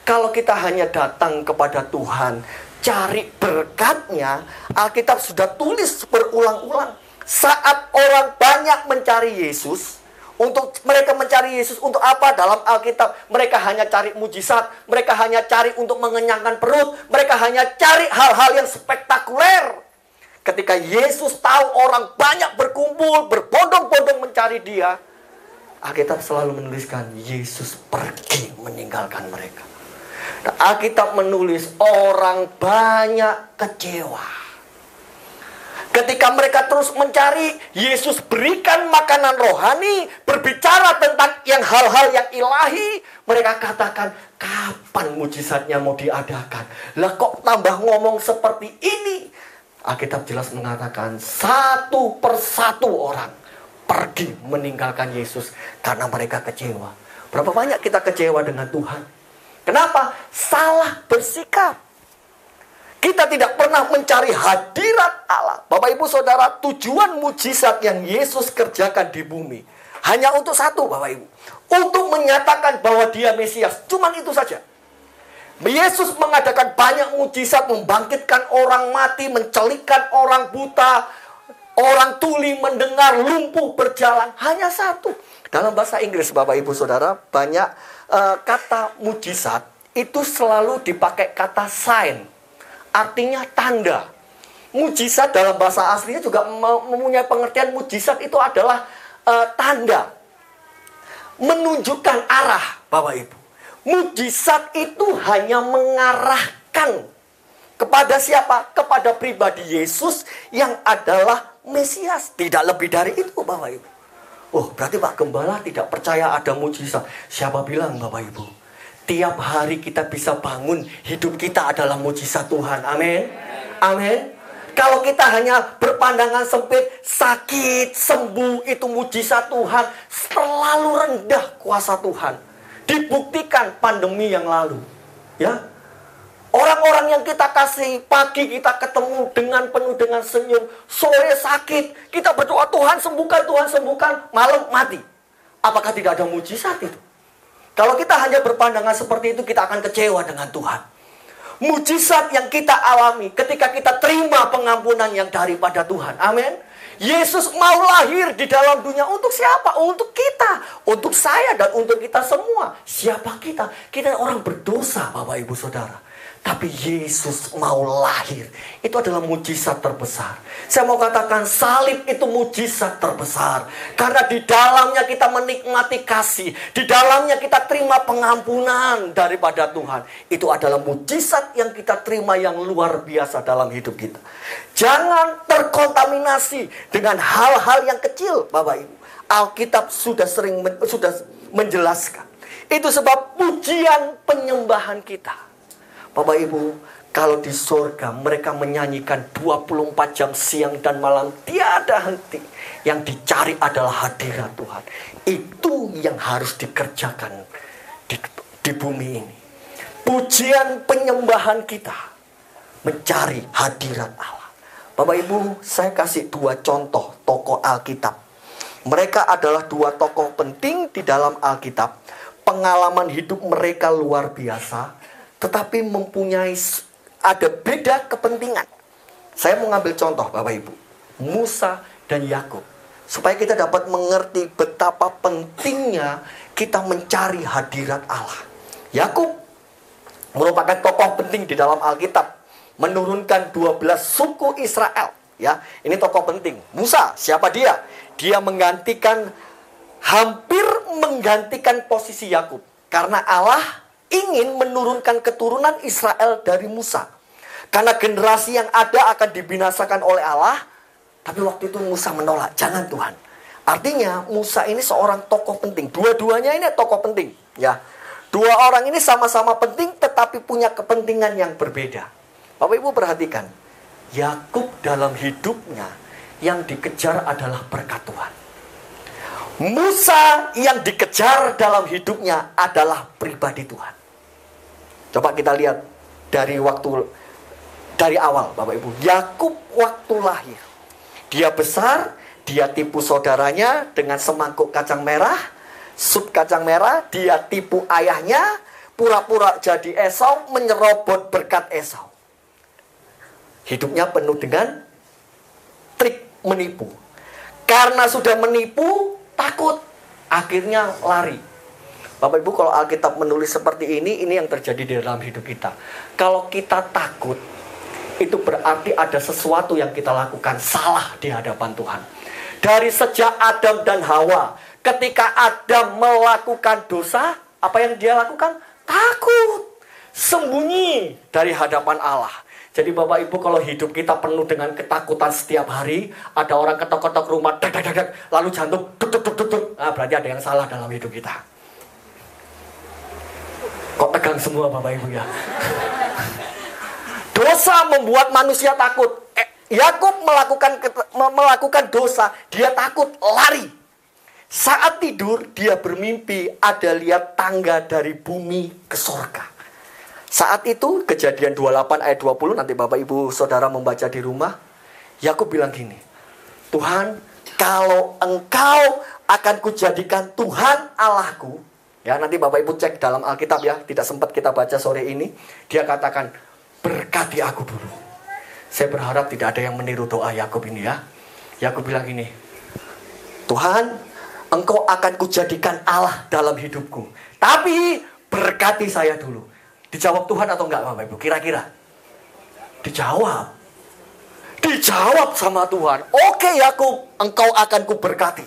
Kalau kita hanya datang kepada Tuhan, cari berkatnya, Alkitab sudah tulis berulang-ulang. Saat orang banyak mencari Yesus, mereka mencari Yesus untuk apa? Dalam Alkitab, mereka hanya cari mujizat, mereka hanya cari untuk mengenyangkan perut, mereka hanya cari hal-hal yang spektakuler. Ketika Yesus tahu orang banyak berkumpul, berbondong-bondong mencari dia, Alkitab selalu menuliskan Yesus pergi meninggalkan mereka. Nah, Alkitab menulis orang banyak kecewa. Ketika mereka terus mencari, Yesus berikan makanan rohani, berbicara tentang hal-hal yang ilahi. Mereka katakan, kapan mujizatnya mau diadakan? Lah kok tambah ngomong seperti ini? Alkitab jelas mengatakan, satu persatu orang pergi meninggalkan Yesus karena mereka kecewa. Berapa banyak kita kecewa dengan Tuhan? Kenapa? Salah bersikap. Kita tidak pernah mencari hadirat Allah. Bapak Ibu Saudara, tujuan mujizat yang Yesus kerjakan di bumi hanya untuk satu, Bapak Ibu. Untuk menyatakan bahwa dia Mesias. Cuman itu saja. Yesus mengadakan banyak mujizat, membangkitkan orang mati, mencelikkan orang buta, orang tuli mendengar, lumpuh berjalan. Hanya satu. Dalam bahasa Inggris, Bapak Ibu Saudara, banyak kata mujizat itu selalu dipakai kata sign. Artinya tanda. Mujizat dalam bahasa aslinya juga mempunyai pengertian mujizat itu adalah tanda. Menunjukkan arah, Bapak Ibu. Mujizat itu hanya mengarahkan kepada siapa? Kepada pribadi Yesus yang adalah Mesias. Tidak lebih dari itu, Bapak Ibu. Oh, berarti Pak Gembala tidak percaya ada mujizat. Siapa bilang, Bapak Ibu? Tiap hari kita bisa bangun, hidup kita adalah mujizat Tuhan. Amin. Amin. Kalau kita hanya berpandangan sempit, sakit, sembuh, itu mujizat Tuhan. Terlalu rendah kuasa Tuhan. Dibuktikan pandemi yang lalu. Ya. Orang-orang yang kita kasih, pagi kita ketemu dengan penuh dengan senyum, sore sakit, kita berdoa Tuhan sembuhkan, malam mati. Apakah tidak ada mujizat itu? Kalau kita hanya berpandangan seperti itu, kita akan kecewa dengan Tuhan. Mujizat yang kita alami ketika kita terima pengampunan yang daripada Tuhan. Amin. Yesus mau lahir di dalam dunia untuk siapa? Untuk kita, untuk saya dan untuk kita semua. Siapa kita? Kita orang berdosa, Bapak Ibu Saudara. Tapi Yesus mau lahir. Itu adalah mujizat terbesar. Saya mau katakan salib itu mujizat terbesar. Karena di dalamnya kita menikmati kasih. Di dalamnya kita terima pengampunan daripada Tuhan. Itu adalah mujizat yang kita terima yang luar biasa dalam hidup kita. Jangan terkontaminasi dengan hal-hal yang kecil, Bapak Ibu. Alkitab sudah menjelaskan. Itu sebab pujian penyembahan kita. Bapak Ibu, kalau di surga mereka menyanyikan 24 jam siang dan malam tiada henti. Yang dicari adalah hadirat Tuhan. Itu yang harus dikerjakan di bumi ini. Pujian penyembahan kita mencari hadirat Allah. Bapak Ibu, saya kasih dua contoh tokoh Alkitab. Mereka adalah dua tokoh penting di dalam Alkitab. Pengalaman hidup mereka luar biasa. Tetapi mempunyai ada beda kepentingan. Saya mau ngambil contoh Bapak Ibu. Musa dan Yakub. Supaya kita dapat mengerti betapa pentingnya kita mencari hadirat Allah. Yakub merupakan tokoh penting di dalam Alkitab. Menurunkan 12 suku Israel. Ya, ini tokoh penting. Musa, siapa dia? Dia hampir menggantikan posisi Yakub. Karena Allah ingin menurunkan keturunan Israel dari Musa. Karena generasi yang ada akan dibinasakan oleh Allah. Tapi waktu itu Musa menolak. Jangan Tuhan. Artinya Musa ini seorang tokoh penting. Dua-duanya ini tokoh penting. Ya, dua orang ini sama-sama penting tetapi punya kepentingan yang berbeda. Bapak Ibu perhatikan. Yakub dalam hidupnya yang dikejar adalah berkat Tuhan. Musa yang dikejar dalam hidupnya adalah pribadi Tuhan. Coba kita lihat dari awal Bapak Ibu. Yakub waktu lahir. Dia besar, dia tipu saudaranya dengan semangkuk kacang merah, sup kacang merah, dia tipu ayahnya, pura-pura jadi Esau, menyerobot berkat Esau. Hidupnya penuh dengan trik menipu. Karena sudah menipu, takut, akhirnya lari. Bapak Ibu, kalau Alkitab menulis seperti ini yang terjadi di dalam hidup kita. Kalau kita takut, itu berarti ada sesuatu yang kita lakukan salah di hadapan Tuhan. Dari sejak Adam dan Hawa, ketika Adam melakukan dosa, apa yang dia lakukan? Takut. Sembunyi dari hadapan Allah. Jadi Bapak Ibu, kalau hidup kita penuh dengan ketakutan setiap hari, ada orang ketok-ketok rumah, dak, lalu jantung duk, nah, berarti ada yang salah dalam hidup kita. Kok tegang semua Bapak Ibu ya? Dosa membuat manusia takut. Yakub melakukan dosa, dia takut, lari. Saat tidur, dia bermimpi ada lihat tangga dari bumi ke sorga. Saat itu, Kejadian 28 ayat 20, nanti Bapak Ibu Saudara membaca di rumah. Yakub bilang gini, Tuhan, kalau Engkau akan kujadikan Tuhan Allahku. Ya, nanti Bapak Ibu cek dalam Alkitab ya, tidak sempat kita baca sore ini. Dia katakan, berkati aku dulu. Saya berharap tidak ada yang meniru doa Yakub ini ya. Yakub bilang gini, Tuhan, Engkau akan kujadikan Allah dalam hidupku. Tapi berkati saya dulu. Dijawab Tuhan atau enggak Bapak Ibu? Kira-kira? Dijawab. Dijawab sama Tuhan. Oke Yakub, Engkau akan kuberkati.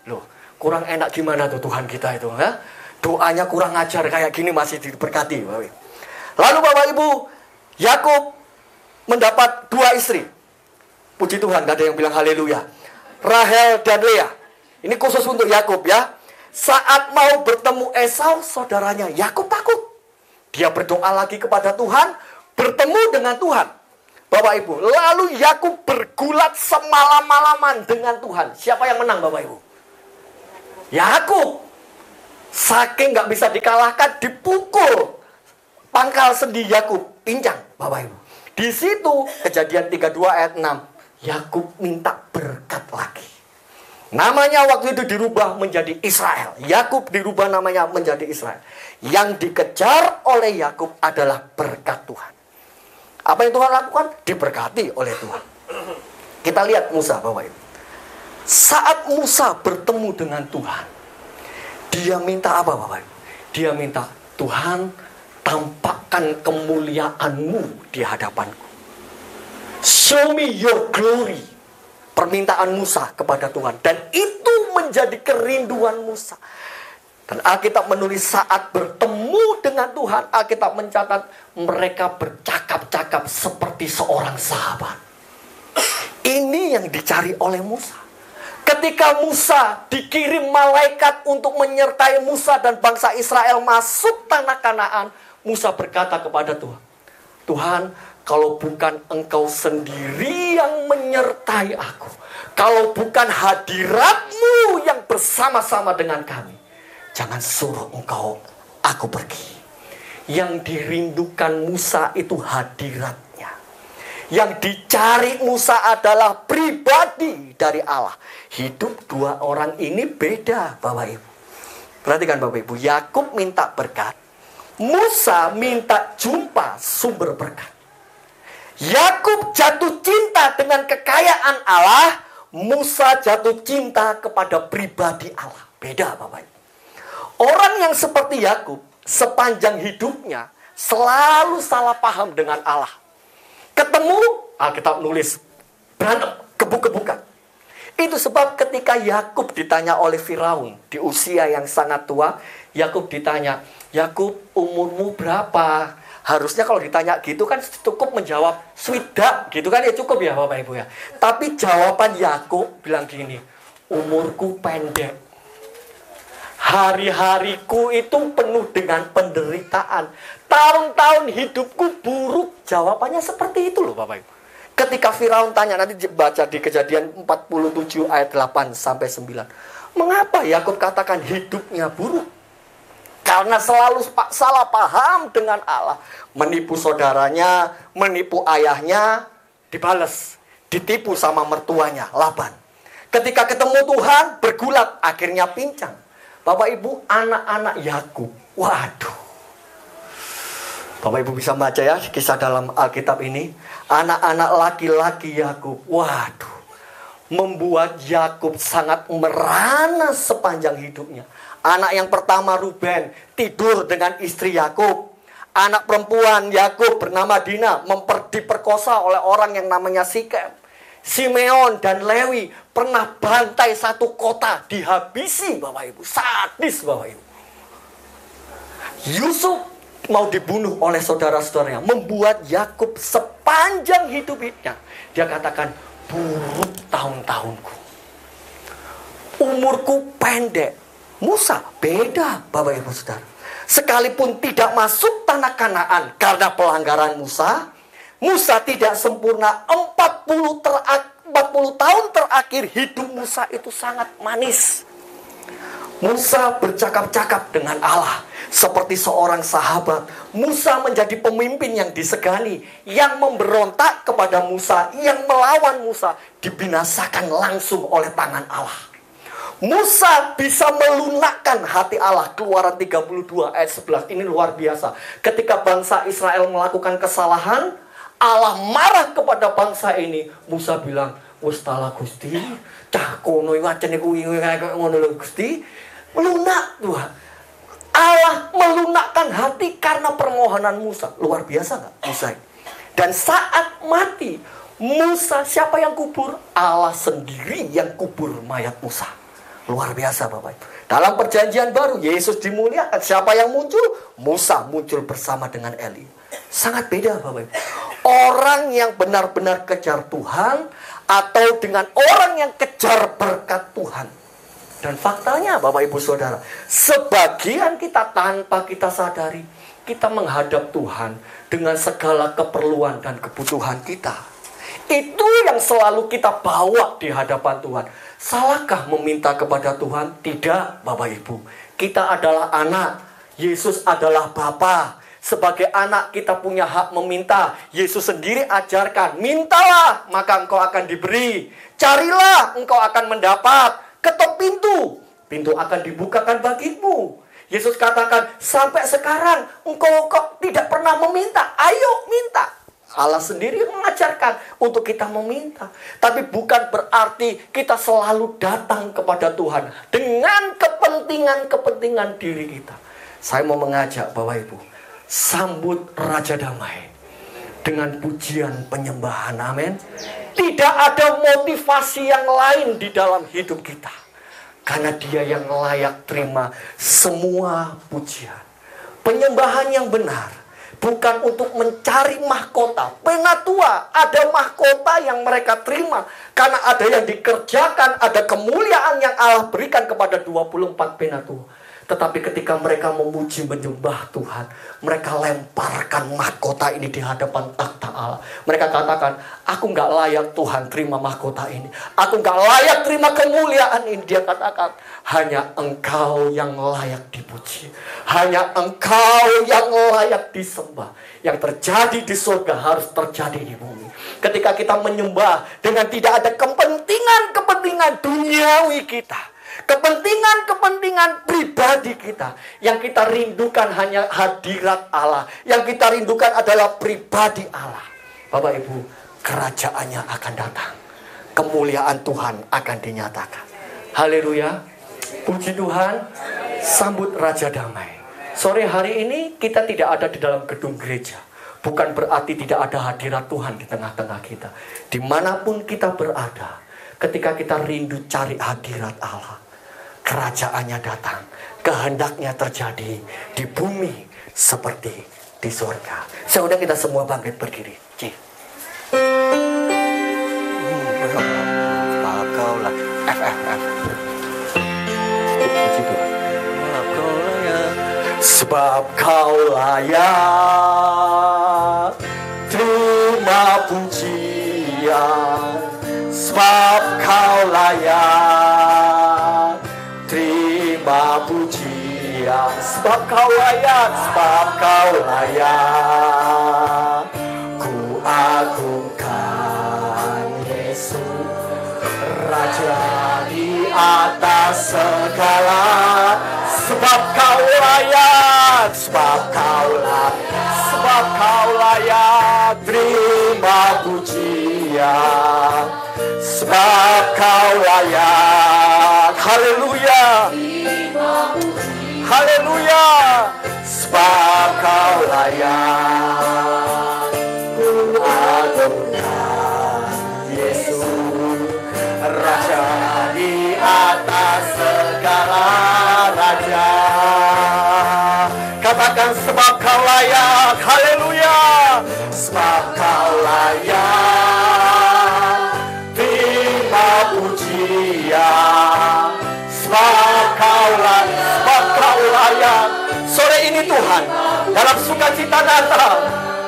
Loh, kurang enak gimana tuh Tuhan kita itu? Ya? Doanya kurang ajar kayak gini masih diberkati. Lalu Bapak Ibu, Yakub mendapat 2 istri. Puji Tuhan, gak ada yang bilang haleluya. Rahel dan Lea. Ini khusus untuk Yakub ya. Saat mau bertemu Esau, saudaranya, Yakub takut. Dia berdoa lagi kepada Tuhan, bertemu dengan Tuhan. Bapak Ibu, lalu Yakub bergulat semalam-malaman dengan Tuhan. Siapa yang menang Bapak Ibu? Yakub. Saking gak bisa dikalahkan, dipukul pangkal sendi Yakub, pincang Bapak Ibu. Di situ Kejadian 32 ayat 6, Yakub minta berkat lagi. Namanya waktu itu dirubah menjadi Israel. Yakub dirubah namanya menjadi Israel. Yang dikejar oleh Yakub adalah berkat Tuhan. Apa yang Tuhan lakukan? Diberkati oleh Tuhan. Kita lihat Musa Bapak Ibu. Saat Musa bertemu dengan Tuhan, dia minta apa Bapak Ibu? Dia minta, Tuhan, tampakkan kemuliaan-Mu di hadapanku. Show me your glory. Permintaan Musa kepada Tuhan. Dan itu menjadi kerinduan Musa. Dan Alkitab menulis saat bertemu dengan Tuhan, Alkitab mencatat mereka bercakap-cakap seperti seorang sahabat. Ini yang dicari oleh Musa. Ketika Musa dikirim malaikat untuk menyertai Musa dan bangsa Israel masuk tanah Kanaan, Musa berkata kepada Tuhan, Tuhan, kalau bukan Engkau sendiri yang menyertai aku, kalau bukan hadirat-Mu yang bersama-sama dengan kami, jangan suruh aku pergi. Yang dirindukan Musa itu hadiratnya. Yang dicari Musa adalah pribadi dari Allah. Hidup 2 orang ini beda Bapak Ibu. Perhatikan Bapak Ibu, Yakub minta berkat, Musa minta jumpa sumber berkat. Yakub jatuh cinta dengan kekayaan Allah, Musa jatuh cinta kepada pribadi Allah. Beda Bapak Ibu. Orang yang seperti Yakub sepanjang hidupnya selalu salah paham dengan Allah. Ketemu, Alkitab nulis, berantem, gebuk-gebukan. Itu sebab ketika Yakub ditanya oleh Firaun di usia yang sangat tua, Yakub ditanya, Yakub umurmu berapa? Harusnya kalau ditanya gitu kan cukup menjawab swidak gitu kan ya, cukup ya Bapak Ibu ya. Tapi jawaban Yakub bilang gini, umurku pendek. Hari-hariku itu penuh dengan penderitaan. Tahun-tahun hidupku buruk. Jawabannya seperti itu loh Bapak Ibu. Ketika Firaun tanya, nanti baca di Kejadian 47 ayat 8 sampai 9. Mengapa Yakub katakan hidupnya buruk? Karena selalu salah paham dengan Allah. Menipu saudaranya, menipu ayahnya, dibalas. Ditipu sama mertuanya, Laban. Ketika ketemu Tuhan, bergulat, akhirnya pincang. Bapak Ibu, anak-anak Yakub, waduh. Bapak Ibu bisa baca ya kisah dalam Alkitab ini. Anak-anak laki-laki Yakub, waduh. Membuat Yakub sangat merana sepanjang hidupnya. Anak yang pertama Ruben tidur dengan istri Yakub. Anak perempuan Yakub bernama Dina diperkosa oleh orang yang namanya Sikem. Simeon dan Lewi pernah bantai satu kota, dihabisi Bapak Ibu, sadis Bapak Ibu. Yusuf mau dibunuh oleh saudara-saudaranya, membuat Yakub sepanjang sepanjang hidupnya. Dia katakan, buruk tahun-tahunku, umurku pendek. Musa beda, Bapak Ibu Saudara. Sekalipun tidak masuk tanah Kanaan karena pelanggaran Musa, Musa tidak sempurna. 40 tahun terakhir hidup Musa itu sangat manis. Musa bercakap-cakap dengan Allah seperti seorang sahabat. Musa menjadi pemimpin yang disegani, yang memberontak kepada Musa, yang melawan Musa, dibinasakan langsung oleh tangan Allah. Musa bisa melunakkan hati Allah. Keluaran 32 ayat 11. Ini luar biasa. Ketika bangsa Israel melakukan kesalahan, Allah marah kepada bangsa ini. Musa bilang, wis tala Gusti, cah kono wacane kuwi ngono lho Gusti. Melunak Tuhan. Allah melunakkan hati karena permohonan Musa. Luar biasa enggak Musa? Dan saat mati, Musa siapa yang kubur? Allah sendiri yang kubur mayat Musa. Luar biasa Bapak Ibu. Dalam perjanjian baru Yesus dimuliakan. Siapa yang muncul? Musa muncul bersama dengan Eli. Sangat beda Bapak Ibu. Orang yang benar-benar kejar Tuhan atau dengan orang yang kejar berkat Tuhan. Dan faktanya Bapak Ibu Saudara, sebagian kita tanpa kita sadari, kita menghadap Tuhan dengan segala keperluan dan kebutuhan kita. Itu yang selalu kita bawa di hadapan Tuhan. Salahkah meminta kepada Tuhan? Tidak, Bapak Ibu. Kita adalah anak. Yesus adalah Bapa. Sebagai anak kita punya hak meminta. Yesus sendiri ajarkan, mintalah maka engkau akan diberi. Carilah engkau akan mendapat. Ketok pintu, pintu akan dibukakan bagimu. Yesus katakan, sampai sekarang engkau kok tidak pernah meminta. Ayo minta. Allah sendiri mengajarkan untuk kita meminta. Tapi bukan berarti kita selalu datang kepada Tuhan dengan kepentingan-kepentingan diri kita. Saya mau mengajak Bapak Ibu, sambut Raja Damai dengan pujian penyembahan. Amin. Tidak ada motivasi yang lain di dalam hidup kita. Karena Dia yang layak terima semua pujian. Penyembahan yang benar bukan untuk mencari mahkota. Penatua ada mahkota yang mereka terima karena ada yang dikerjakan, ada kemuliaan yang Allah berikan kepada 24 penatua. Tetapi ketika mereka memuji menyembah Tuhan, mereka lemparkan mahkota ini di hadapan takhta Allah. Mereka katakan, aku gak layak Tuhan terima mahkota ini. Aku gak layak terima kemuliaan ini. Dia katakan, hanya Engkau yang layak dipuji. Hanya Engkau yang layak disembah. Yang terjadi di surga harus terjadi di bumi. Ketika kita menyembah dengan tidak ada kepentingan-kepentingan duniawi kita, kepentingan-kepentingan pribadi kita, yang kita rindukan hanya hadirat Allah, yang kita rindukan adalah pribadi Allah. Bapak Ibu, kerajaannya akan datang, kemuliaan Tuhan akan dinyatakan. Haleluya, puji Tuhan. Sambut Raja Damai. Sore hari ini kita tidak ada di dalam gedung gereja. Bukan berarti tidak ada hadirat Tuhan di tengah-tengah kita. Dimanapun kita berada, ketika kita rindu cari hadirat Allah, kerajaannya datang, kehendaknya terjadi di bumi seperti di surga. Saudara, kita semua bangkit berdiri. Kaulah F. Sebab Kau layak terima pujian. Sebab Kau layak terima pujian. Sebab Kau layak, sebab Kau layak. Ku agungkan Yesus, Raja di atas segala. Sebab Kau layak, sebab Kau layak, sebab Kau layak terima pujian. Sebab Kau layak, haleluya, haleluya. Sebab Kau layak, ku agungkan Yesus, Raja di atas segala raja. Katakan sebab Kau layak. Haleluya. Sebab Kau layak. Terima pujian. Sebab Kau layak. Sore ini Tuhan, dalam sukacita Natal,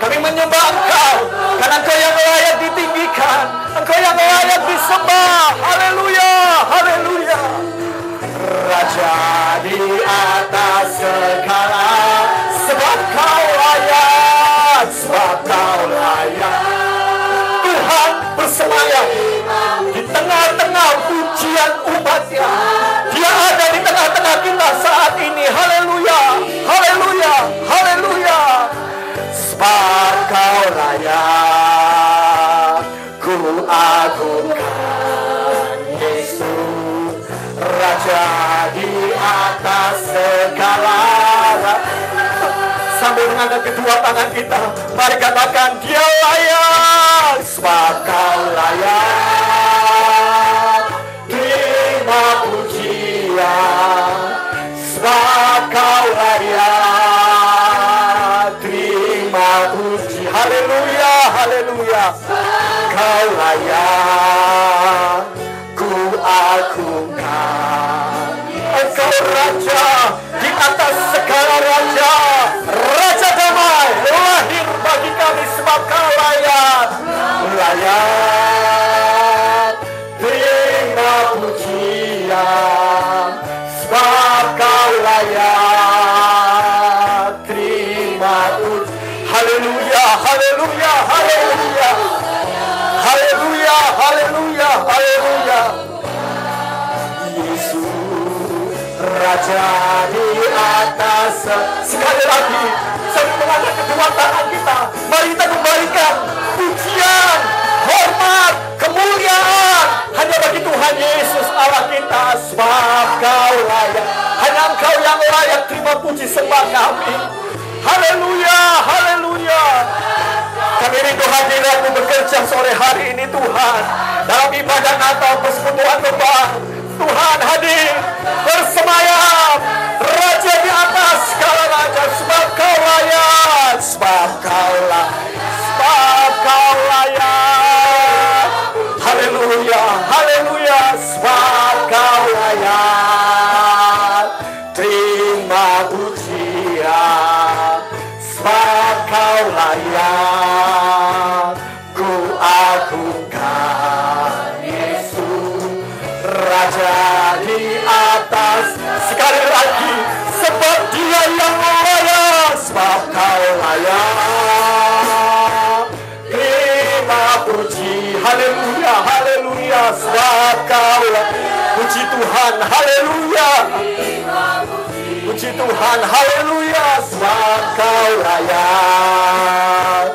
kami menyembah Engkau, karena Engkau yang layak ditinggikan, Engkau yang layak disembah. Haleluya, haleluya. Raja di atas segala, sebab Kau layak, sebab Kau layak. Tuhan bersemayam di tengah-tengah pujian umatnya. Dia ada di tengah-tengah kita saat ini. Haleluya, haleluya, haleluya. Sebab Kau layak, ku agungkan Yesus, Raja di atas segala. Sambil mengangkat kedua tangan kita, mari katakan Dia layak. Sebab Kau layak, terima pujian. Sebab Kau layak, terima puji. Haleluya, haleluya. Kau layak, ku agungkan. Engkau Raja di atas segala raja, Raja damai lahir bagi kami. Sebab Kau layak, layak, terima pujian. Sebab Kau layak, terima puji. Haleluya, haleluya, haleluya, haleluya, haleluya, haleluya. Yesus, Raja di atas. Sekali lagi, sambil mengangkat kedua tangan kita, mari kita kembalikan pujian, hormat, kemuliaan hanya bagi Tuhan Yesus Allah kita. Sebab Kau layak, hanya Engkau yang layak terima puji sembah kami. Haleluya, haleluya. Kami rindu hadirat-Mu bekerja sore hari ini Tuhan, dalam ibadah Natal persekutuan lebar. Tuhan hadir bersemayam, Raja di atas segala raja. Sebab Kau layak, sebab Kau layak, sebab Kau layak. Haleluya, haleluya. Sebab Kau layak, terima pujian. Sebab Kau layak, ku agungkan Yesus, Raja di atas. Sekali lagi, sebab Dia yang layak. Sebab Kau layak, terima puji. Haleluya, haleluya. Sebab Kau layak. Puji Tuhan, haleluya. Puji Tuhan, haleluya. Sebab Kau layak,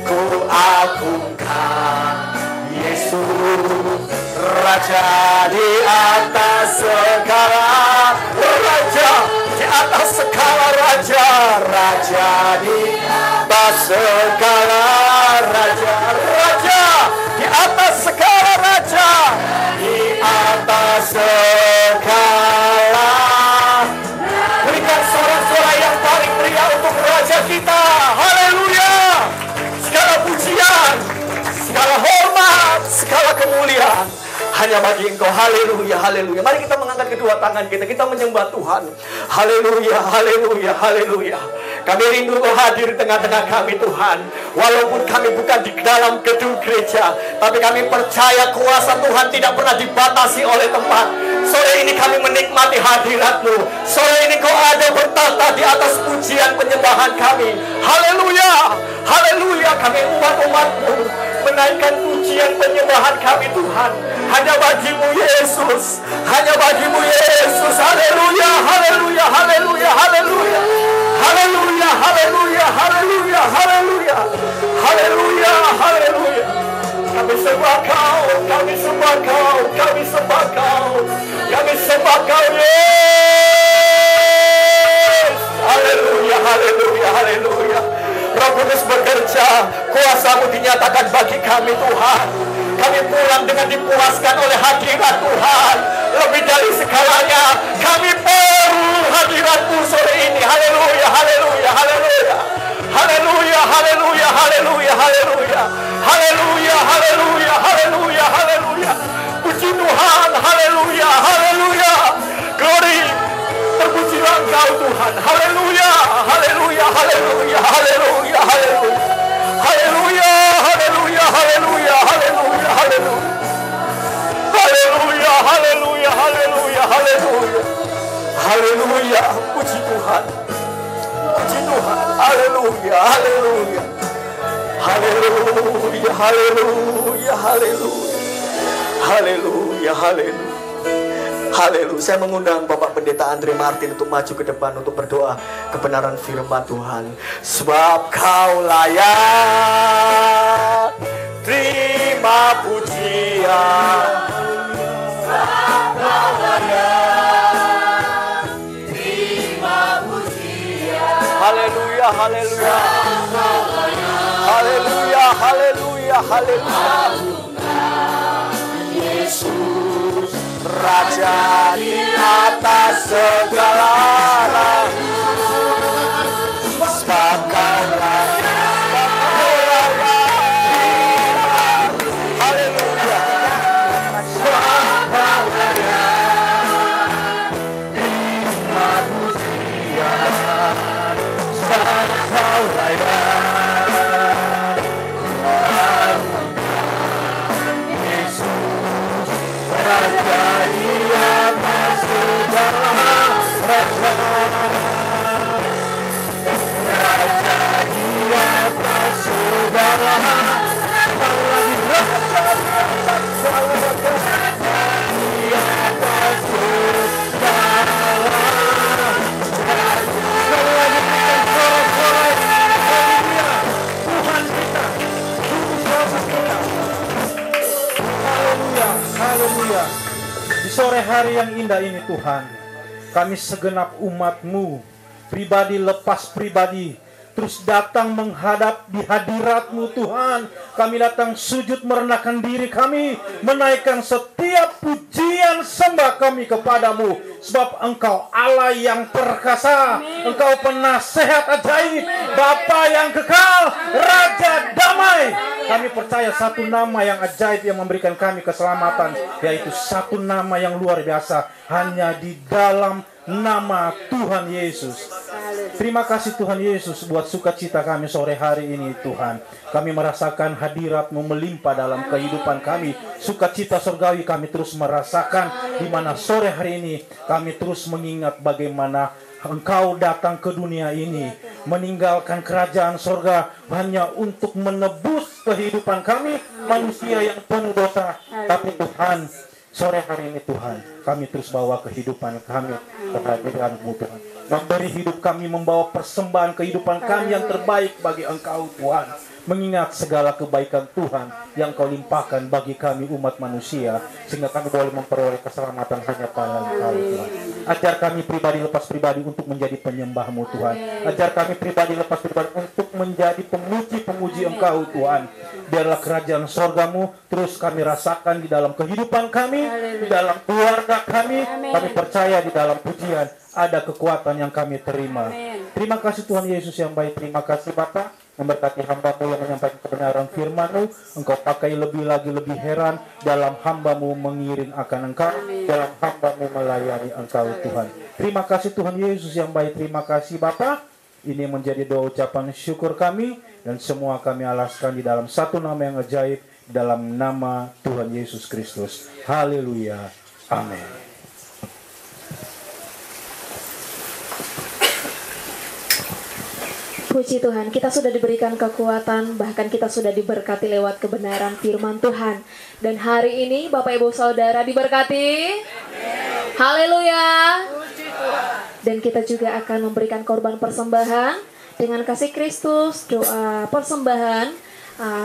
ku agungkan Yesus, Raja di atas segala raja, di atas segala raja, Raja di atas segala raja, Raja di atas segala raja, di atas segala. Berikan suara-suara yang paling meriah untuk Raja kita. Haleluya. Segala pujian, segala hormat, segala kemuliaan hanya bagi Engkau. Haleluya, haleluya. Mari kita mengangkat kedua tangan kita, kita menyembah Tuhan. Haleluya, haleluya, haleluya. Kami rindu Kau hadir di tengah-tengah kami Tuhan. Walaupun kami bukan di dalam gedung gereja, tapi kami percaya kuasa Tuhan tidak pernah dibatasi oleh tempat. Sore ini kami menikmati hadirat-Mu. Sore ini Kau ada bertata di atas pujian penyembahan kami. Haleluya, haleluya. Kami umat-umat-Mu menaikkan pujian penyembahan kami Tuhan. Hanya bagi-Mu Yesus, hanya bagi-Mu Yesus. Haleluya, haleluya, haleluya, haleluya, haleluya, haleluya, haleluya, haleluya, haleluya, haleluya. Kami sembah Kau, kami sembah Kau, kami sembah Kau, kami sembah Kau Yesus. Haleluya, haleluya, haleluya. Roh Kudus bekerja, kuasa-Mu dinyatakan bagi kami Tuhan. Kami pulang dengan dipuaskan oleh hadirat Tuhan. Lebih dari segalanya, kami perlu hadirat-Mu sore ini. Haleluya, haleluya, haleluya. Haleluya, puji Tuhan. Puji Tuhan. Haleluya, haleluya. Haleluya, haleluya, haleluya. Haleluya, haleluya. Haleluya. Saya mengundang Bapak Pendeta Andre Martin untuk maju ke depan untuk berdoa kebenaran firman Tuhan. Sebab Kau layak terima pujian. Sebab Kau layak terima pujian. Haleluya, haleluya. Haleluya, haleluya, haleluya. Yesus Raja di atas segala raja. Sebab Kau layak. Haleluya. Sebab Kau layak terima pujian. Sebab Kau layak. Haleluya. Di sore hari yang indah ini Tuhan, kami segenap umat-Mu, pribadi lepas pribadi, terus datang menghadap di hadirat-Mu Tuhan. Kami datang sujud merendahkan diri kami, menaikkan setiap pujian sembah kami kepadamu. Sebab Engkau Allah yang perkasa, Engkau penasehat ajaib, Bapa yang kekal, Raja damai. Kami percaya satu nama yang ajaib yang memberikan kami keselamatan, yaitu satu nama yang luar biasa, hanya di dalam nama Tuhan Yesus. Terima kasih Tuhan Yesus buat sukacita kami sore hari ini Tuhan. Kami merasakan hadirat-Mu melimpah dalam kehidupan kami. Sukacita surgawi kami terus merasakan, di mana sore hari ini kami terus mengingat bagaimana Engkau datang ke dunia ini, meninggalkan kerajaan surga hanya untuk menebus kehidupan kami, manusia yang penuh dosa. Tapi Tuhan, sore hari ini Tuhan, kami terus bawa kehidupan kami kehadiran-Mu Tuhan. Memberi hidup kami, membawa persembahan kehidupan kami yang terbaik bagi Engkau Tuhan. Mengingat segala kebaikan Tuhan yang Kau limpahkan bagi kami umat manusia, sehingga kami boleh memperoleh keselamatan hanya pada Engkau Tuhan. Ajar kami pribadi lepas pribadi untuk menjadi penyembah-Mu Tuhan. Ajar kami pribadi lepas pribadi untuk menjadi pemuji-pemuji Engkau Tuhan. Biarlah kerajaan sorga-Mu terus kami rasakan di dalam kehidupan kami, di dalam keluarga kami. Kami percaya di dalam pujian ada kekuatan yang kami terima. Terima kasih Tuhan Yesus yang baik. Terima kasih Bapa. Memberkati hamba-Mu yang menyampaikan kebenaran firman-Mu. Engkau pakai lebih lagi lebih heran dalam hamba-Mu mengiring akan Engkau, dalam hamba-Mu melayani Engkau Tuhan. Terima kasih Tuhan Yesus yang baik. Terima kasih Bapa. Ini menjadi doa ucapan syukur kami, dan semua kami alaskan di dalam satu nama yang ajaib, dalam nama Tuhan Yesus Kristus. Haleluya. Amin. Puji Tuhan, kita sudah diberikan kekuatan, bahkan kita sudah diberkati lewat kebenaran firman Tuhan. Dan hari ini Bapak Ibu Saudara diberkati. Haleluya. Dan kita juga akan memberikan korban persembahan dengan kasih Kristus, doa persembahan.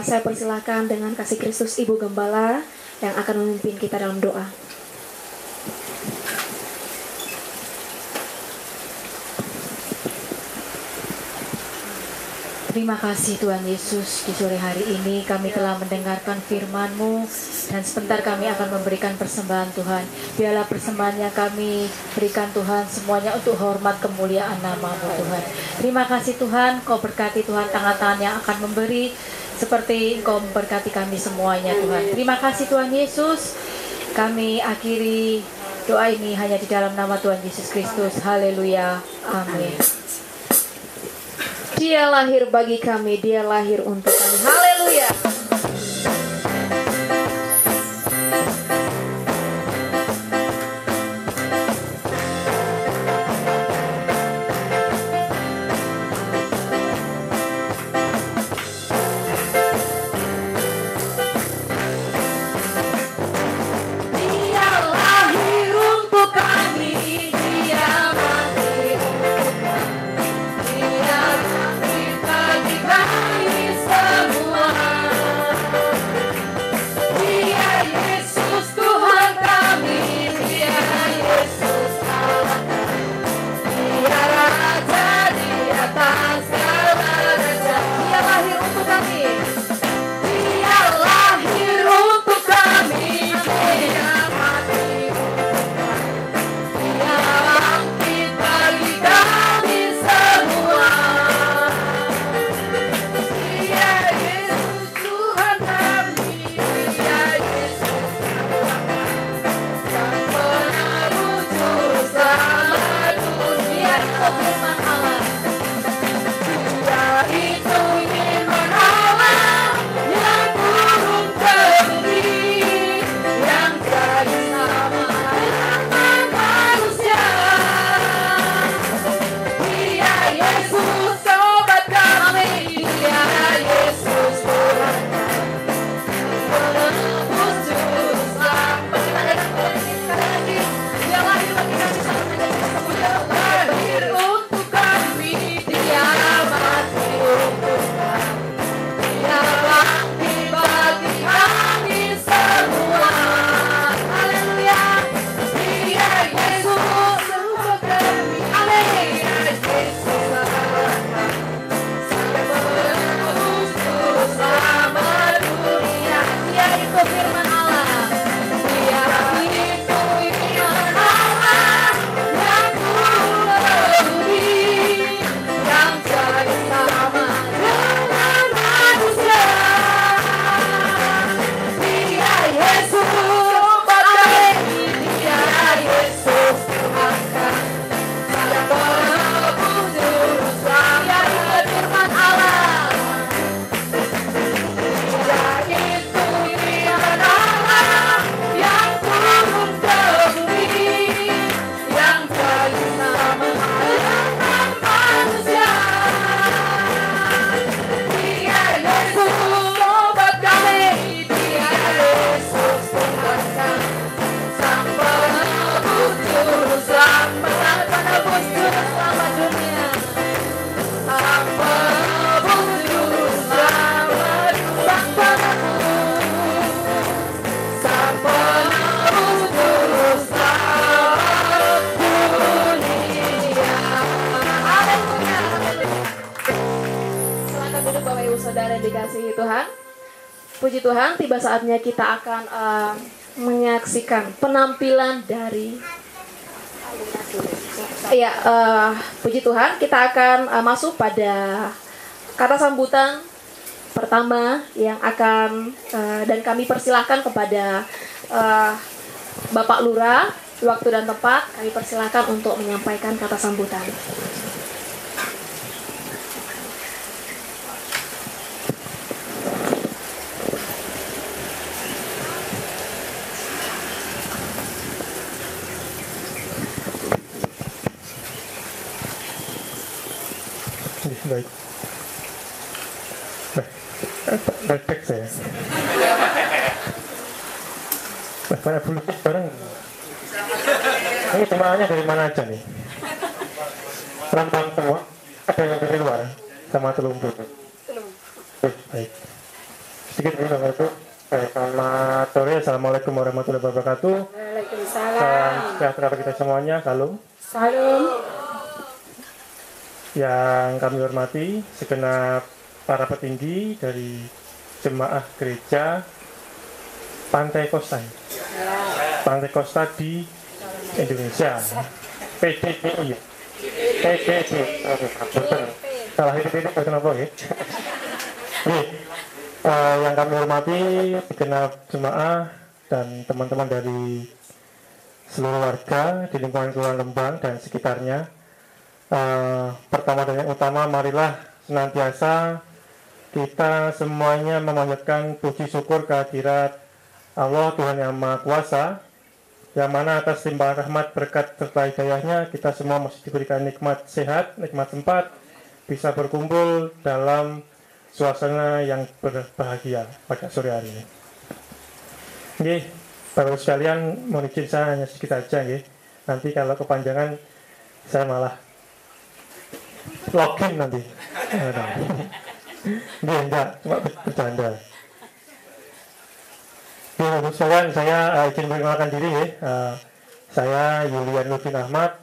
Saya persilahkan dengan kasih Kristus Ibu Gembala yang akan memimpin kita dalam doa. Terima kasih Tuhan Yesus, di sore hari ini kami telah mendengarkan firman-Mu, dan sebentar kami akan memberikan persembahan Tuhan. Biarlah persembahan yang kami berikan Tuhan semuanya untuk hormat kemuliaan nama-Mu Tuhan. Terima kasih Tuhan, Kau berkati Tuhan tangan-tangan yang akan memberi, seperti Engkau memberkati kami semuanya Tuhan. Terima kasih Tuhan Yesus. Kami akhiri doa ini hanya di dalam nama Tuhan Yesus Kristus. Haleluya. Amin. Dia lahir bagi kami, Dia lahir untuk kami. Haleluya. Yesus Allah. Dia raja di atas segala raja. Dia lahir untuk kami. Dia lahir untuk kami. Dia mati. Dia bangkit bagi kami semua. Dia Yesus Tuhan kami. Dia Yesus Sang Penebus Juru Selamat dunia. Itu firman Allah. Dia itu firman Allah yang turun ke bumi, yang jadi sama dengan manusia. Dia Yesus sobat kami. Dia Yesus Tuhan Penebus Juru Selamat. Kita dengar sekali lagi. Dia lahir bagi kami satu menjadi sembuh. Dia lahir untuk kami. Dia mati untuk kami. Dia bangkit bagi kami semua. Haleluya. Dia Yesus sobat kami. Haleluya. Yesus sobat kami. Sang Penebus Juru Selamat dunia. Dia itu firman Allah. Dia itu firman Allah yang turun ke bumi, yang jadi sama dengan manusia. Dia Yesus sobat kami. Dia Yesus Tuhan kami. Sang Penebus Juru Selamat. Dia itu firman Allah. Dia itu firman Allah yang turun ke bumi, yang jadi sama dengan manusia. Dia Yesus sobat kami. Dia Yesus Tuhan kami. Sang Penebus Juru Selamat. Sang Penebus Juru Selamat dunia. Sang Penebus Juru Selamat. Sang Penebus. Sang Penebus Juru Selamat dunia. Haleluya. Silakan duduk Bapak Ibu Saudara yang dikasihi Tuhan. Puji Tuhan, tiba saatnya kita akan menyaksikan penampilan dari puji Tuhan, kita akan masuk pada kata sambutan pertama yang akan dan kami persilahkan kepada Bapak Lurah, waktu dan tempat kami persilahkan untuk menyampaikan kata sambutan. Baik. Baik saya. Banyak bulu bareng. Ini jemaahnya dari mana aja nih? Perempuan semua? Ada yang dari luar? Sama Telunggu? Baik. Sedikit dulu Bapak Ibu. Selamat sore. Assalamualaikum warahmatullahi wabarakatuh. Waalaikumsalam. Salam sejahtera bagi kita semuanya. Salam. Salam. Yang kami hormati segenap para petinggi dari jemaah gereja Pantai Kosta di Indonesia, PDPI, salah itu kenapa ya? Yang kami hormati segenap jemaah dan teman-teman dari seluruh warga di lingkungan Kelurahan Lembang dan sekitarnya. Pertama dan yang utama, marilah senantiasa kita semuanya memanjatkan puji syukur kehadirat Allah Tuhan Yang Maha Kuasa, yang mana atas limpahan rahmat, berkat serta hidayahnya kita semua masih diberikan nikmat sehat, nikmat sempat bisa berkumpul dalam suasana yang berbahagia pada sore hari ini. Nggih, Bapak sekalian, mohon izin saya hanya sedikit aja nggih. Nanti kalau kepanjangan saya malah login nanti. Enggak, cuma bercanda. Ya, Bapak sekalian, saya izin memperkenalkan diri ya. Saya Yulian Nurdin Ahmad,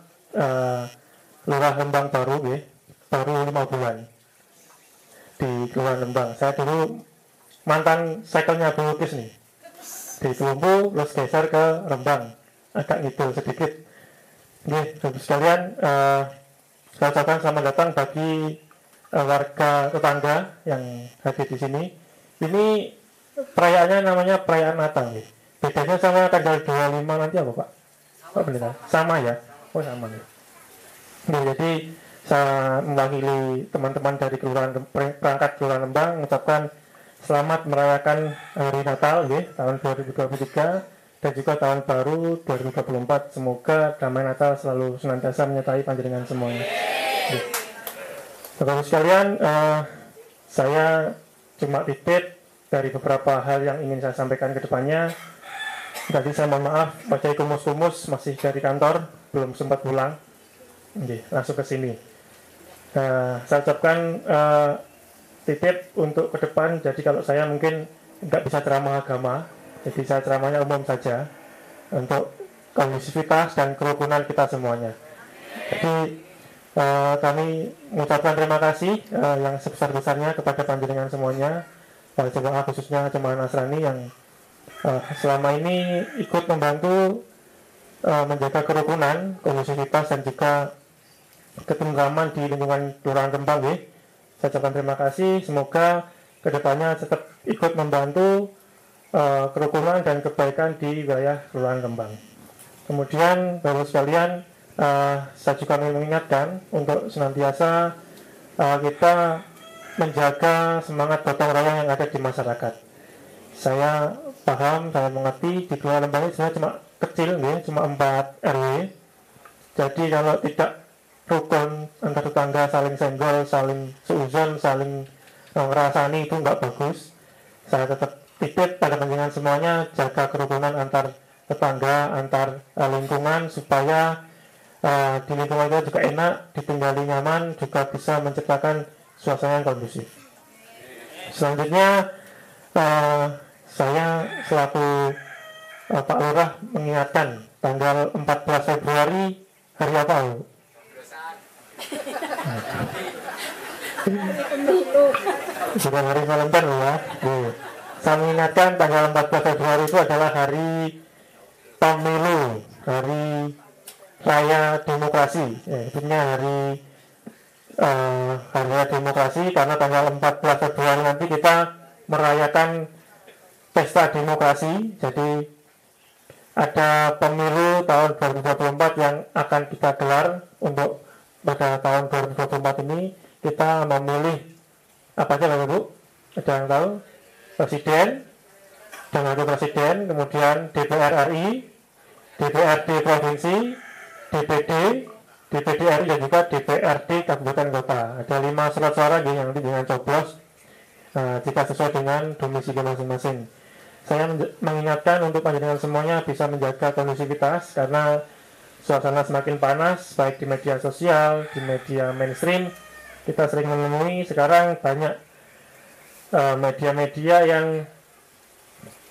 Lurah Lembang baru 5 bulan di Kelurahan Lembang. Saya dulu mantan cyclenya Bung Lukis nih, di Kelumpu terus geser ke Rembang, agak ngidul sedikit. Oke, Bapak sekalian, saya ucapkan selamat datang bagi warga tetangga yang hadir di sini. Ini perayaannya namanya perayaan Natal nih. Bedanya sama tanggal 25 nanti apa Pak? Pak Pendeta? Sama ya? Oh sama nih. Nah, jadi saya mewakili teman-teman dari perangkat Kelurahan Lembang mengucapkan selamat merayakan hari Natal tahun 2023 dan juga tahun baru 2024. Semoga damai Natal selalu senantiasa menyertai panjenengan semuanya. Bapak sekalian, saya cuma titip dari beberapa hal yang ingin saya sampaikan ke depannya. Tadi saya mohon maaf, Pak Cai kumus-kumus masih dari kantor, belum sempat pulang. Oke, langsung ke sini. Saya ucapkan titip untuk ke depan. Jadi kalau saya mungkin nggak bisa ceramah agama, jadi saya ceramahnya umum saja untuk kondusivitas dan kerukunan kita semuanya. Jadi kami mengucapkan terima kasih yang sebesar-besarnya kepada panjenengan semuanya, para jemaah khususnya jemaah Nasrani yang selama ini ikut membantu menjaga kerukunan, kondusivitas dan juga ketentraman di lingkungan Kelurahan Rembang. Saya ucapkan terima kasih. Semoga kedepannya tetap ikut membantu kerukunan dan kebaikan di wilayah Kelurahan Rembang. Kemudian Bapak sekalian, saya juga ingin mengingatkan untuk senantiasa kita menjaga semangat gotong royong yang ada di masyarakat. Saya paham, saya mengerti di Kelurahan Lembang ini sebenarnya cuma kecil, cuma 4 RW. Jadi kalau tidak rukun antar tetangga, saling senggol, saling seuzon, saling ngerasani, itu nggak bagus. Saya tetap titip pada panjenengan semuanya, jaga kerukunan antar tetangga, antar lingkungan, supaya di lingkungan itu juga enak, ditinggali nyaman, juga bisa menciptakan suasana yang kondusif. Selanjutnya, saya selaku Pak Lurah mengingatkan tanggal 14 Februari hari apa? Bukan hari Valentine ya. Saya mengingatkan tanggal 14 Februari itu adalah hari pemilu, hari raya demokrasi. Intinya hari raya demokrasi, karena tanggal 14 Februari nanti kita merayakan pesta demokrasi. Jadi ada pemilu tahun 2024 yang akan kita gelar. Untuk pada tahun 2024 ini kita memilih apa aja Bapak Ibu? Ada yang tahu? Presiden dan wakil presiden, kemudian DPR RI, DPRD provinsi, DPD, DPD RI dan juga DPRD kabupaten kota. Ada 5 surat suara yang nanti dengan coblos jika sesuai dengan domisili masing-masing. Saya mengingatkan untuk panjenengan semuanya bisa menjaga kondusivitas, karena suasana semakin panas baik di media sosial, di media mainstream. Kita sering menemui sekarang banyak media-media yang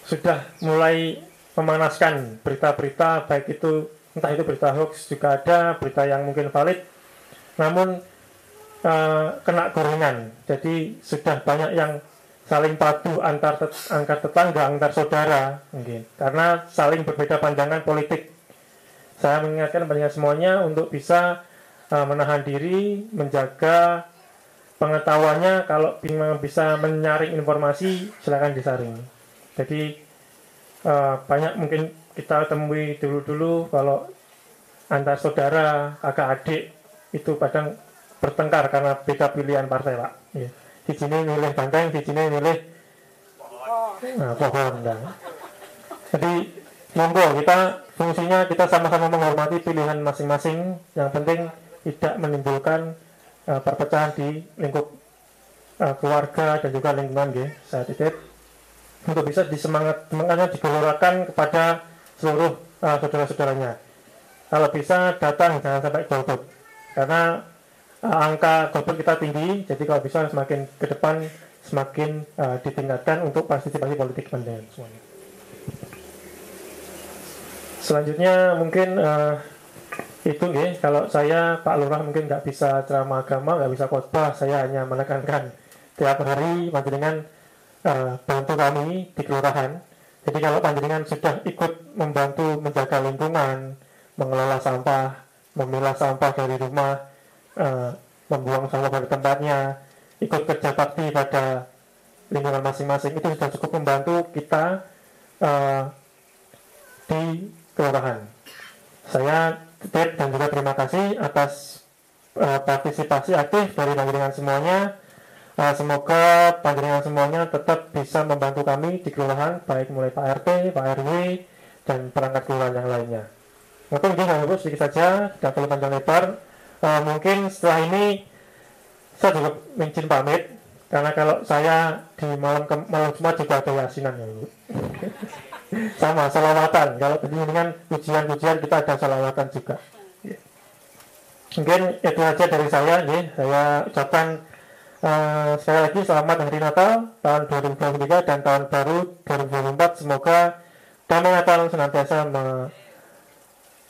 sudah mulai memanaskan berita-berita, baik itu entah itu berita hoax, juga ada berita yang mungkin valid namun kena gorengan. Jadi sudah banyak yang saling padu antar tetangga, antar saudara mungkin, karena saling berbeda pandangan politik. Saya mengingatkan kepada semuanya untuk bisa menahan diri, menjaga pengetahuannya. Kalau bisa menyaring informasi, silakan disaring. Jadi banyak mungkin kita temui dulu-dulu kalau antar saudara, kakak adik itu kadang bertengkar karena beda pilihan partai, Pak. Ya. Di sini milih banteng, di sini milih pohon. Jadi monggo, kita fungsinya kita sama-sama menghormati pilihan masing-masing. Yang penting tidak menimbulkan perpecahan di lingkup keluarga dan juga lingkungan. Saya titip untuk bisa semangatnya digelurakan kepada seluruh saudara-saudaranya. Kalau bisa datang, jangan sampai golput, karena angka golput kita tinggi. Jadi kalau bisa semakin ke depan semakin ditingkatkan untuk partisipasi politik pandangan semuanya. Selanjutnya mungkin itu nggih, kalau saya Pak Lurah mungkin nggak bisa ceramah agama, nggak bisa khotbah, saya hanya menekankan tiap hari panjenengan bantu kami di kelurahan. Jadi kalau panjenengan sudah ikut membantu menjaga lingkungan, mengelola sampah, memilah sampah dari rumah, membuang sampah pada tempatnya, ikut kerja bakti pada lingkungan masing-masing, itu sudah cukup membantu kita di kelurahan. Saya titip dan juga terima kasih atas partisipasi aktif dari panjenengan semuanya. Semoga panjenengan semuanya tetap bisa membantu kami di kelurahan, baik mulai Pak RT, Pak RW, dan perangkat kelurahan yang lainnya. Mungkin Bapak sedikit saja, tidak perlu panjang lebar. Mungkin setelah ini saya juga izin pamit, karena kalau saya di malam Jumat juga ada yasinan ya Ibu. Sama salawatan, kalau dengan pujian-pujian kita ada salawatan juga. Mungkin itu aja dari saya. Saya ucapkan sekali lagi selamat Hari Natal tahun 2023 dan tahun baru 2024. Semoga damai Natal senantiasa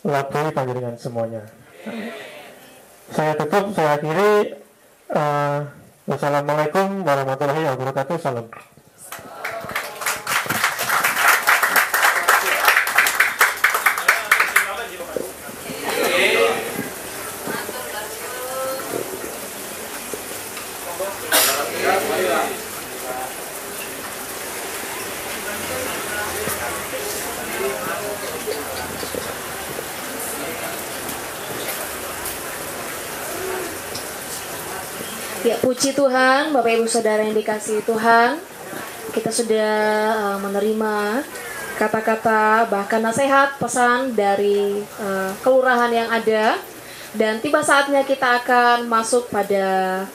melabui panjenengan semuanya. Saya tutup, saya akhiri. Wassalamualaikum warahmatullahi wabarakatuh. Salam. Ya, puji Tuhan, Bapak Ibu Saudara yang dikasihi Tuhan. Kita sudah menerima kata-kata bahkan nasihat pesan dari kelurahan yang ada. Dan tiba saatnya kita akan masuk pada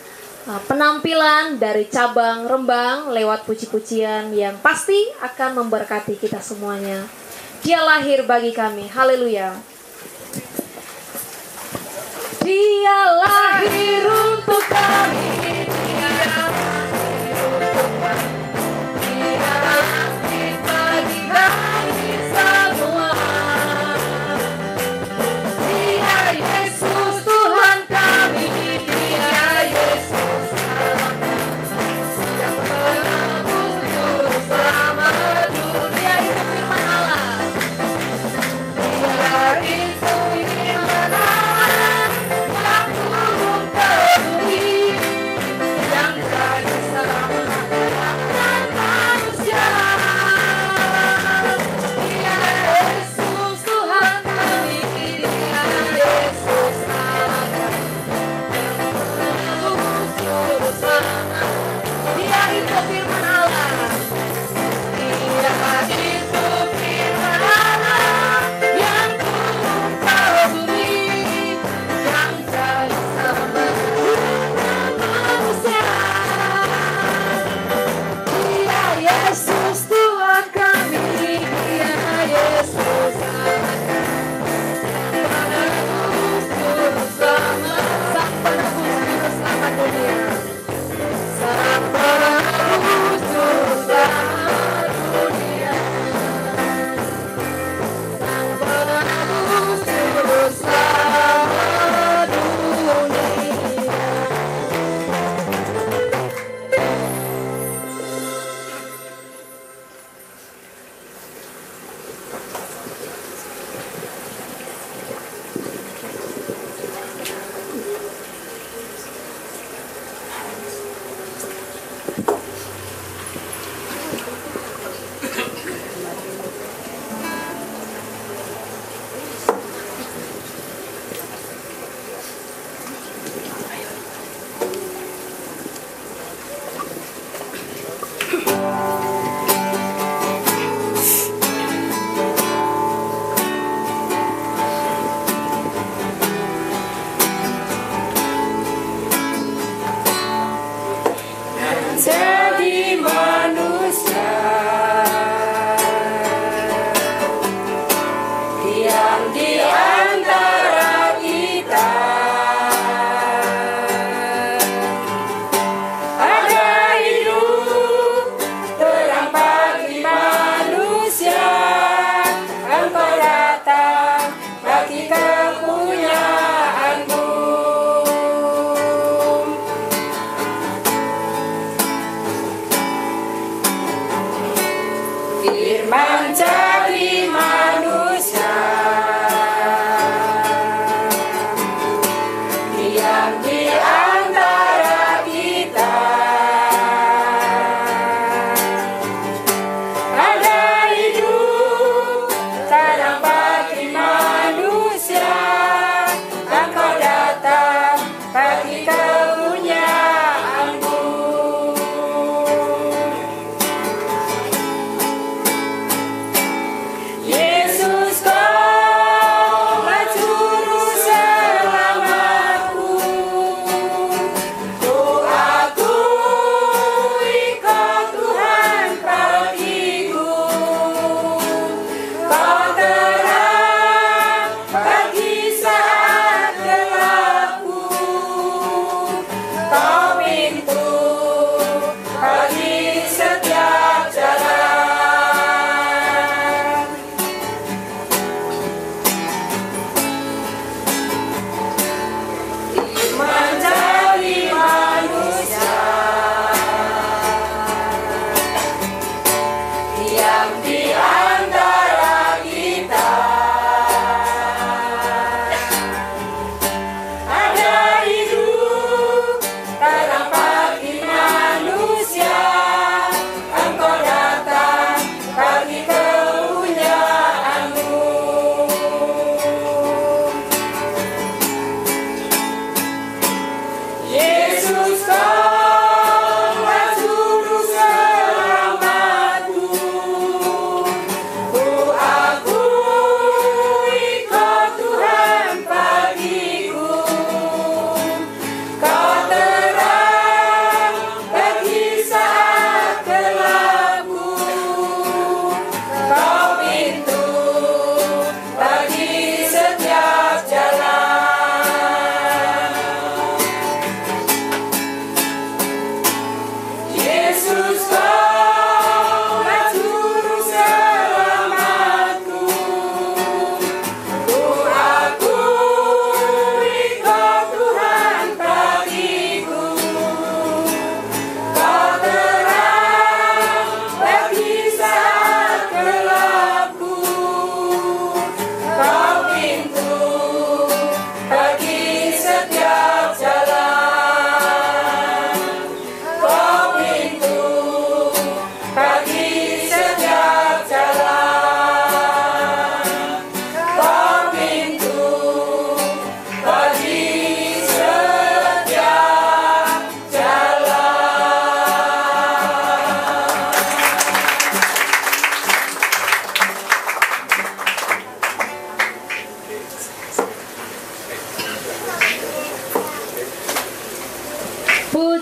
penampilan dari cabang Rembang lewat puji-pujian yang pasti akan memberkati kita semuanya. Dia lahir bagi kami, haleluya. Dia lahir untuk kami, Dia lahir untuk kami, Dia lahir bagi kami semua. Dia Yesus Tuhan kami, Dia Yesus Allah yang menebus juru selamat dunia. Itu firman Allah. Dia lahir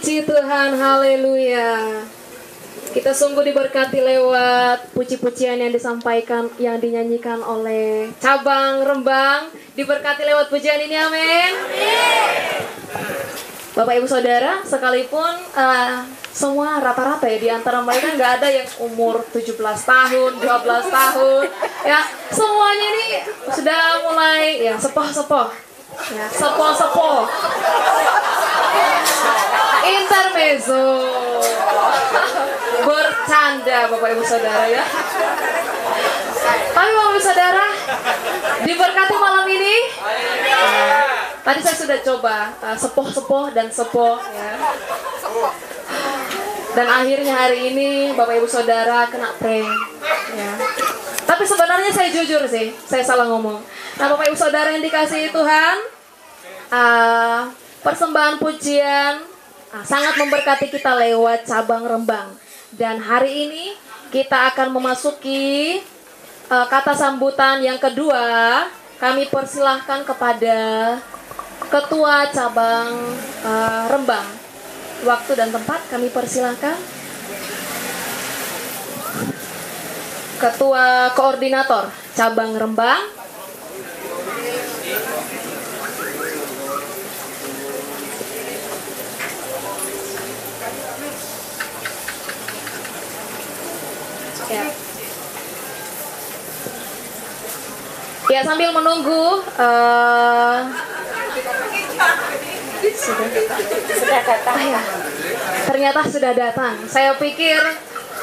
Puji Tuhan, haleluya. Kita sungguh diberkati lewat puji-pujian yang disampaikan, yang dinyanyikan oleh cabang Rembang. Diberkati lewat pujian ini, amin. Bapak Ibu Saudara, sekalipun semua rata-rata ya, di antara mereka nggak ada yang umur 17 tahun, 12 tahun. Ya, semuanya ini sudah mulai ya sepoh-sepoh. Ya, sepoh-sepoh. Intermezzo. Bercanda Bapak Ibu Saudara ya. Tapi Bapak Ibu Saudara, diberkati malam ini. Tadi saya sudah coba sepoh-sepoh dan sepoh ya. Dan akhirnya hari ini Bapak Ibu Saudara kena prank ya. Tapi sebenarnya saya jujur sih, saya salah ngomong. Nah Bapak Ibu Saudara yang dikasihi Tuhan, persembahan pujian sangat memberkati kita lewat cabang Rembang. Dan hari ini kita akan memasuki kata sambutan yang kedua. Kami persilahkan kepada Ketua Cabang Rembang. Waktu dan tempat kami persilahkan. Ketua Koordinator Cabang Rembang. Ya. Ya, sambil menunggu sudah datang ya. Ternyata sudah datang. Saya pikir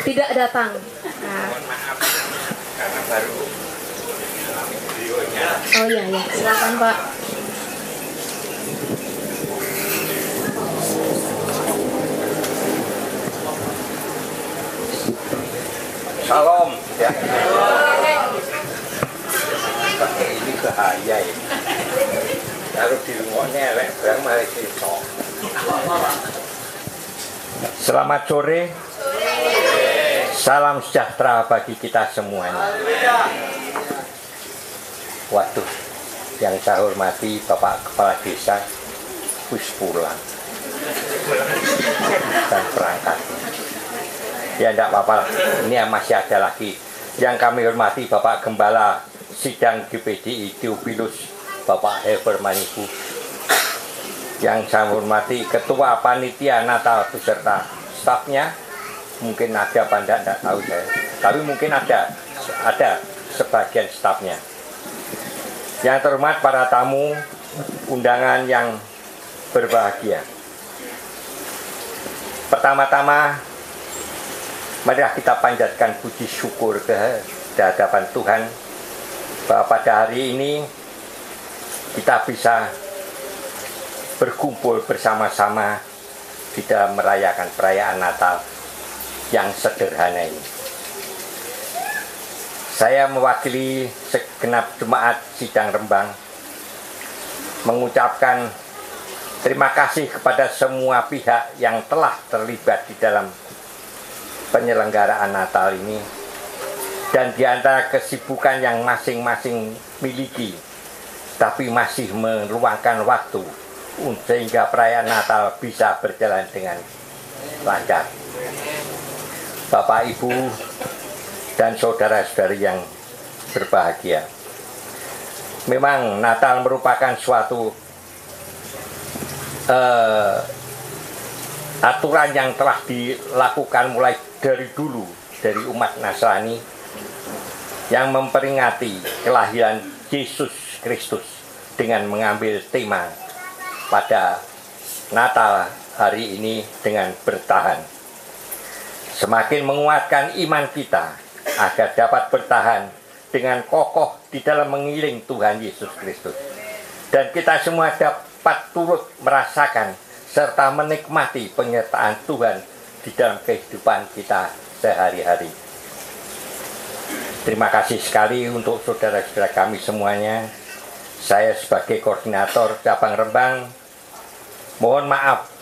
tidak datang. Nah. Oh iya ya, silakan Pak. Salam ya. Pakai ini bahaya ya. Kalau di rumahnya elek barang mari kita. Selamat sore. Salam sejahtera bagi kita semuanya. Waduh, yang saya hormati Bapak Kepala Desa wis pulang dan perangkat. Ya enggak apa-apa, ini masih ada lagi. Yang kami hormati Bapak Gembala Sidang GPDI Theophilus Bapak Heber Maniku. Yang saya hormati Ketua Panitia Natal beserta stafnya. Mungkin ada apa enggak tahu saya. Tapi mungkin ada sebagian stafnya. Yang terhormat para tamu undangan yang berbahagia. Pertama-tama marilah kita panjatkan puji syukur ke hadapan Tuhan bahwa pada hari ini kita bisa berkumpul bersama-sama di dalam merayakan perayaan Natal yang sederhana ini. Saya mewakili segenap jemaat Sidang Rembang mengucapkan terima kasih kepada semua pihak yang telah terlibat di dalam penyelenggaraan Natal ini, dan di antara kesibukan yang masing-masing miliki, tapi masih meluangkan waktu sehingga perayaan Natal bisa berjalan dengan lancar. Bapak, Ibu, dan saudara-saudari yang berbahagia, memang Natal merupakan suatu aturan yang telah dilakukan mulai dari dulu dari umat Nasrani yang memperingati kelahiran Yesus Kristus dengan mengambil tema pada Natal hari ini dengan bertahan. Semakin menguatkan iman kita agar dapat bertahan dengan kokoh di dalam mengiring Tuhan Yesus Kristus. Dan kita semua dapat turut merasakan serta menikmati penyertaan Tuhan di dalam kehidupan kita sehari-hari. Terima kasih sekali untuk saudara-saudara kami semuanya. Saya sebagai koordinator cabang Rembang, mohon maaf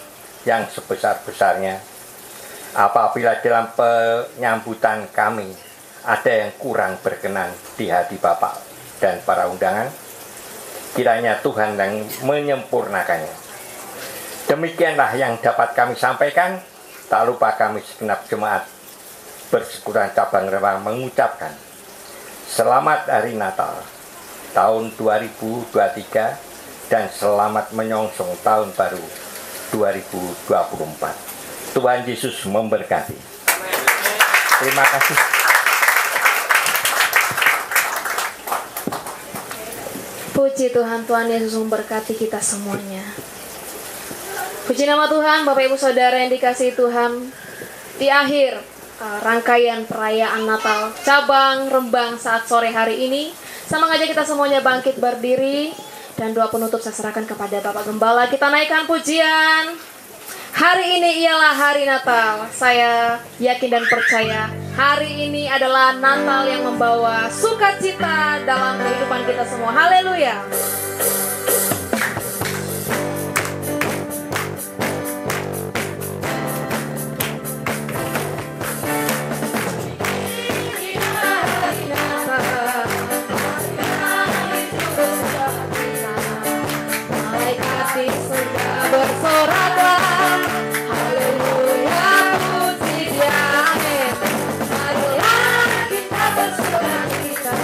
yang sebesar-besarnya apabila dalam penyambutan kami ada yang kurang berkenan di hati Bapak dan para undangan. Kiranya Tuhan yang menyempurnakannya. Demikianlah yang dapat kami sampaikan. Tak lupa kami segenap jemaat Persekutuan Cabang Rembang mengucapkan selamat Hari Natal tahun 2023 dan selamat menyongsong tahun baru 2024. Tuhan Yesus memberkati. Terima kasih. Puji Tuhan, Tuhan Yesus memberkati kita semuanya. Puji nama Tuhan, Bapak Ibu Saudara yang dikasihi Tuhan. Di akhir rangkaian perayaan Natal Cabang Rembang saat sore hari ini, sama ngajak kita semuanya bangkit berdiri, dan doa penutup saya serahkan kepada Bapak Gembala. Kita naikkan pujian. Hari ini ialah hari Natal. Saya yakin dan percaya hari ini adalah Natal yang membawa sukacita dalam kehidupan kita semua. Haleluya. Bersoraklah, haleluya, puji Dia, amin. Marilah kita bersukacita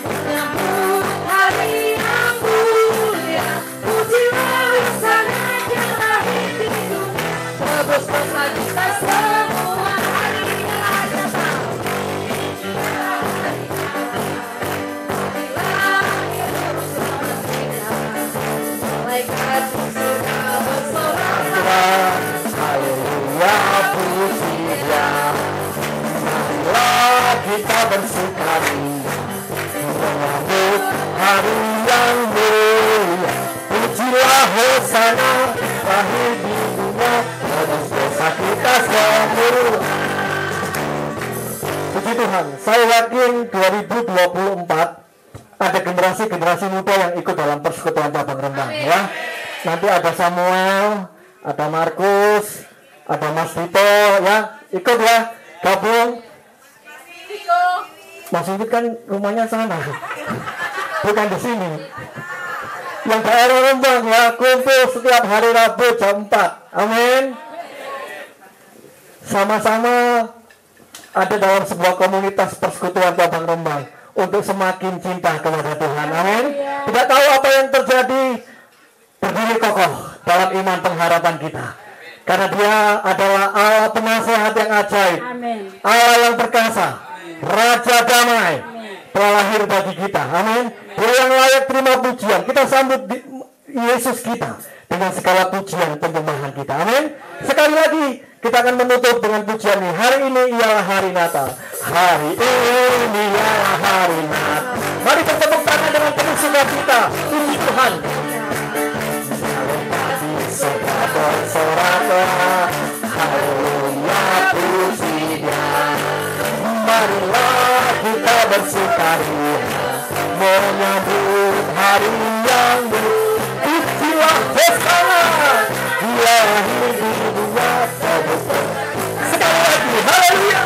menyambut hari yang mulia. Pujilah Hosana yang lahir di dunia, tebus dosa kita semua. Hari ini hari Natal, marilah kita bersukacita. Malaikat haleluya, puji Dia. Marilah kita bersukaria menyambut hari yang mulia. Pujilah Hosana lahir di dunia, tebus dosa kita semua. Puji Tuhan, saya yakin 2024 ada generasi muda yang ikut dalam Persekutuan Cabang Rembang, ya. Nanti ada Samuel, ada Markus, ada Mas Dito, ya, ikut ya, gabung. Mas Dito kan rumahnya sana, bukan di sini. Yang daerah Rembang ya, kumpul setiap hari Rabu jam 4, amin. Sama-sama ada dalam sebuah komunitas Persekutuan Cabang Rembang untuk semakin cinta kepada Tuhan, amin. Tidak tahu apa yang terjadi, berdiri kokoh dalam iman pengharapan kita, karena Dia adalah Allah penasehat yang ajaib, Amin. Allah yang perkasa, Raja damai, telah lahir bagi kita, amin. Dia yang layak terima pujian. Kita sambut Yesus kita dengan segala pujian penyembahan kita, amin. Sekali lagi kita akan menutup dengan pujian ini. Hari ini ialah hari Natal. Hari ini ialah hari Natal. Mari bertepuk tangan dengan penuh sukacita. Puji Tuhan. Bersorak-soraklah, haleluya, puji Dia. Marilah kita bersukaria menyambut hari yang baru. Pujilah Hosana, Dia lahir di dunia, tebus dosa. Sekali lagi, haleluya.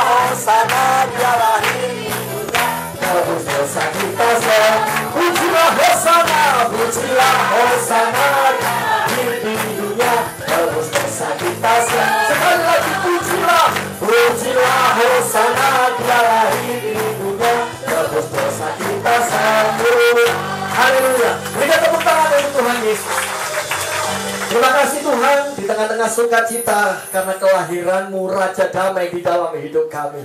Hosana, Dia lahir di dunia, tebus dosa kita semua. Pujilah Hosana, pujilah Hosana, Dia lahir di dunia, tebus dosa kita semua. Sekali lagi, pujilah Hosana, Dia lahir di dunia, tebus dosa kita semua. Haleluya. Berikan tepuk tangan untuk Tuhan Yesus. Terima kasih Tuhan, di tengah-tengah sukacita karena kelahiran-Mu, Raja damai di dalam hidup kami.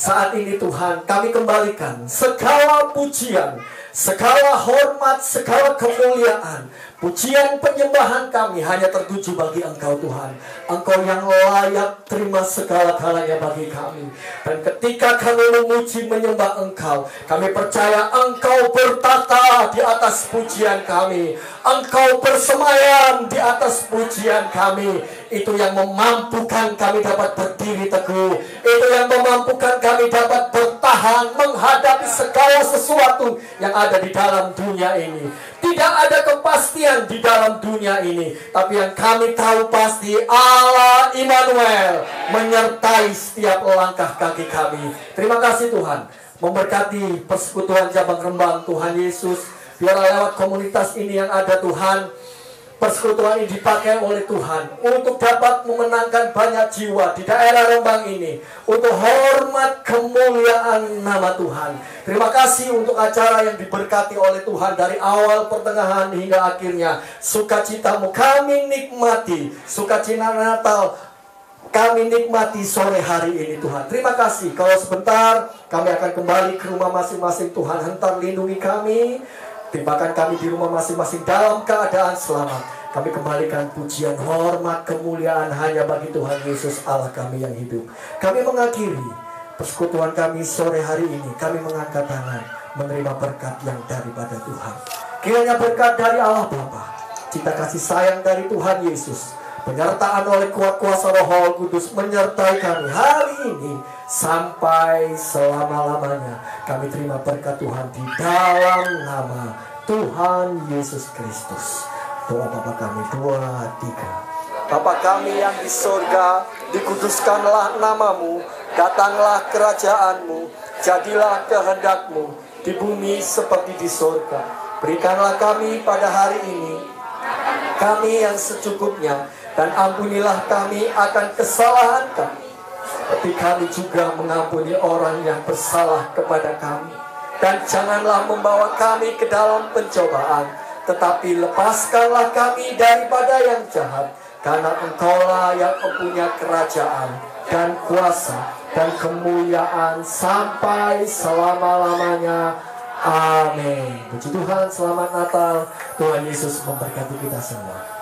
Saat ini Tuhan, kami kembalikan segala pujian, segala hormat, segala kemuliaan, pujian penyembahan kami hanya tertuju bagi Engkau Tuhan. Engkau yang layak terima segala-galanya bagi kami. Dan ketika kami memuji menyembah Engkau, kami percaya Engkau bertata di atas pujian kami. Engkau bersemayam di atas pujian kami. Itu yang memampukan kami dapat berdiri teguh. Itu yang memampukan kami dapat Tuhan menghadapi segala sesuatu yang ada di dalam dunia ini. Tidak ada kepastian di dalam dunia ini, tapi yang kami tahu pasti Allah Immanuel menyertai setiap langkah kaki kami. Terima kasih Tuhan, memberkati persekutuan Cabang Rembang Tuhan Yesus. Biarlah lewat komunitas ini yang ada Tuhan, persekutuan ini dipakai oleh Tuhan untuk dapat memenangkan banyak jiwa di daerah Rembang ini, untuk hormat kemuliaan nama Tuhan. Terima kasih untuk acara yang diberkati oleh Tuhan dari awal, pertengahan hingga akhirnya. Sukacitamu kami nikmati, sukacita Natal kami nikmati sore hari ini Tuhan. Terima kasih. Kalau sebentar kami akan kembali ke rumah masing-masing. Tuhan hentar lindungi kami, timpakan kami di rumah masing-masing dalam keadaan selamat. Kami kembalikan pujian, hormat, kemuliaan hanya bagi Tuhan Yesus Allah kami yang hidup. Kami mengakhiri persekutuan kami sore hari ini. Kami mengangkat tangan menerima berkat yang daripada Tuhan. Kiranya berkat dari Allah Bapa, cinta kasih sayang dari Tuhan Yesus, penyertaan oleh kuat kuasa Roh Kudus menyertai kami hari ini sampai selama-lamanya. Kami terima berkat Tuhan di dalam nama Tuhan Yesus Kristus. Doa Bapa kami, 2, 3. Bapa kami yang di surga, dikuduskanlah namamu, datanglah kerajaanmu, jadilah kehendakmu di bumi seperti di surga. Berikanlah kami pada hari ini kami yang secukupnya, dan ampunilah kami akan kesalahan kami, seperti kami juga mengampuni orang yang bersalah kepada kami. Dan janganlah membawa kami ke dalam pencobaan, tetapi lepaskanlah kami daripada yang jahat. Karena Engkaulah yang mempunyai kerajaan dan kuasa dan kemuliaan sampai selama-lamanya. Amin. Puji Tuhan, selamat Natal. Tuhan Yesus memberkati kita semua.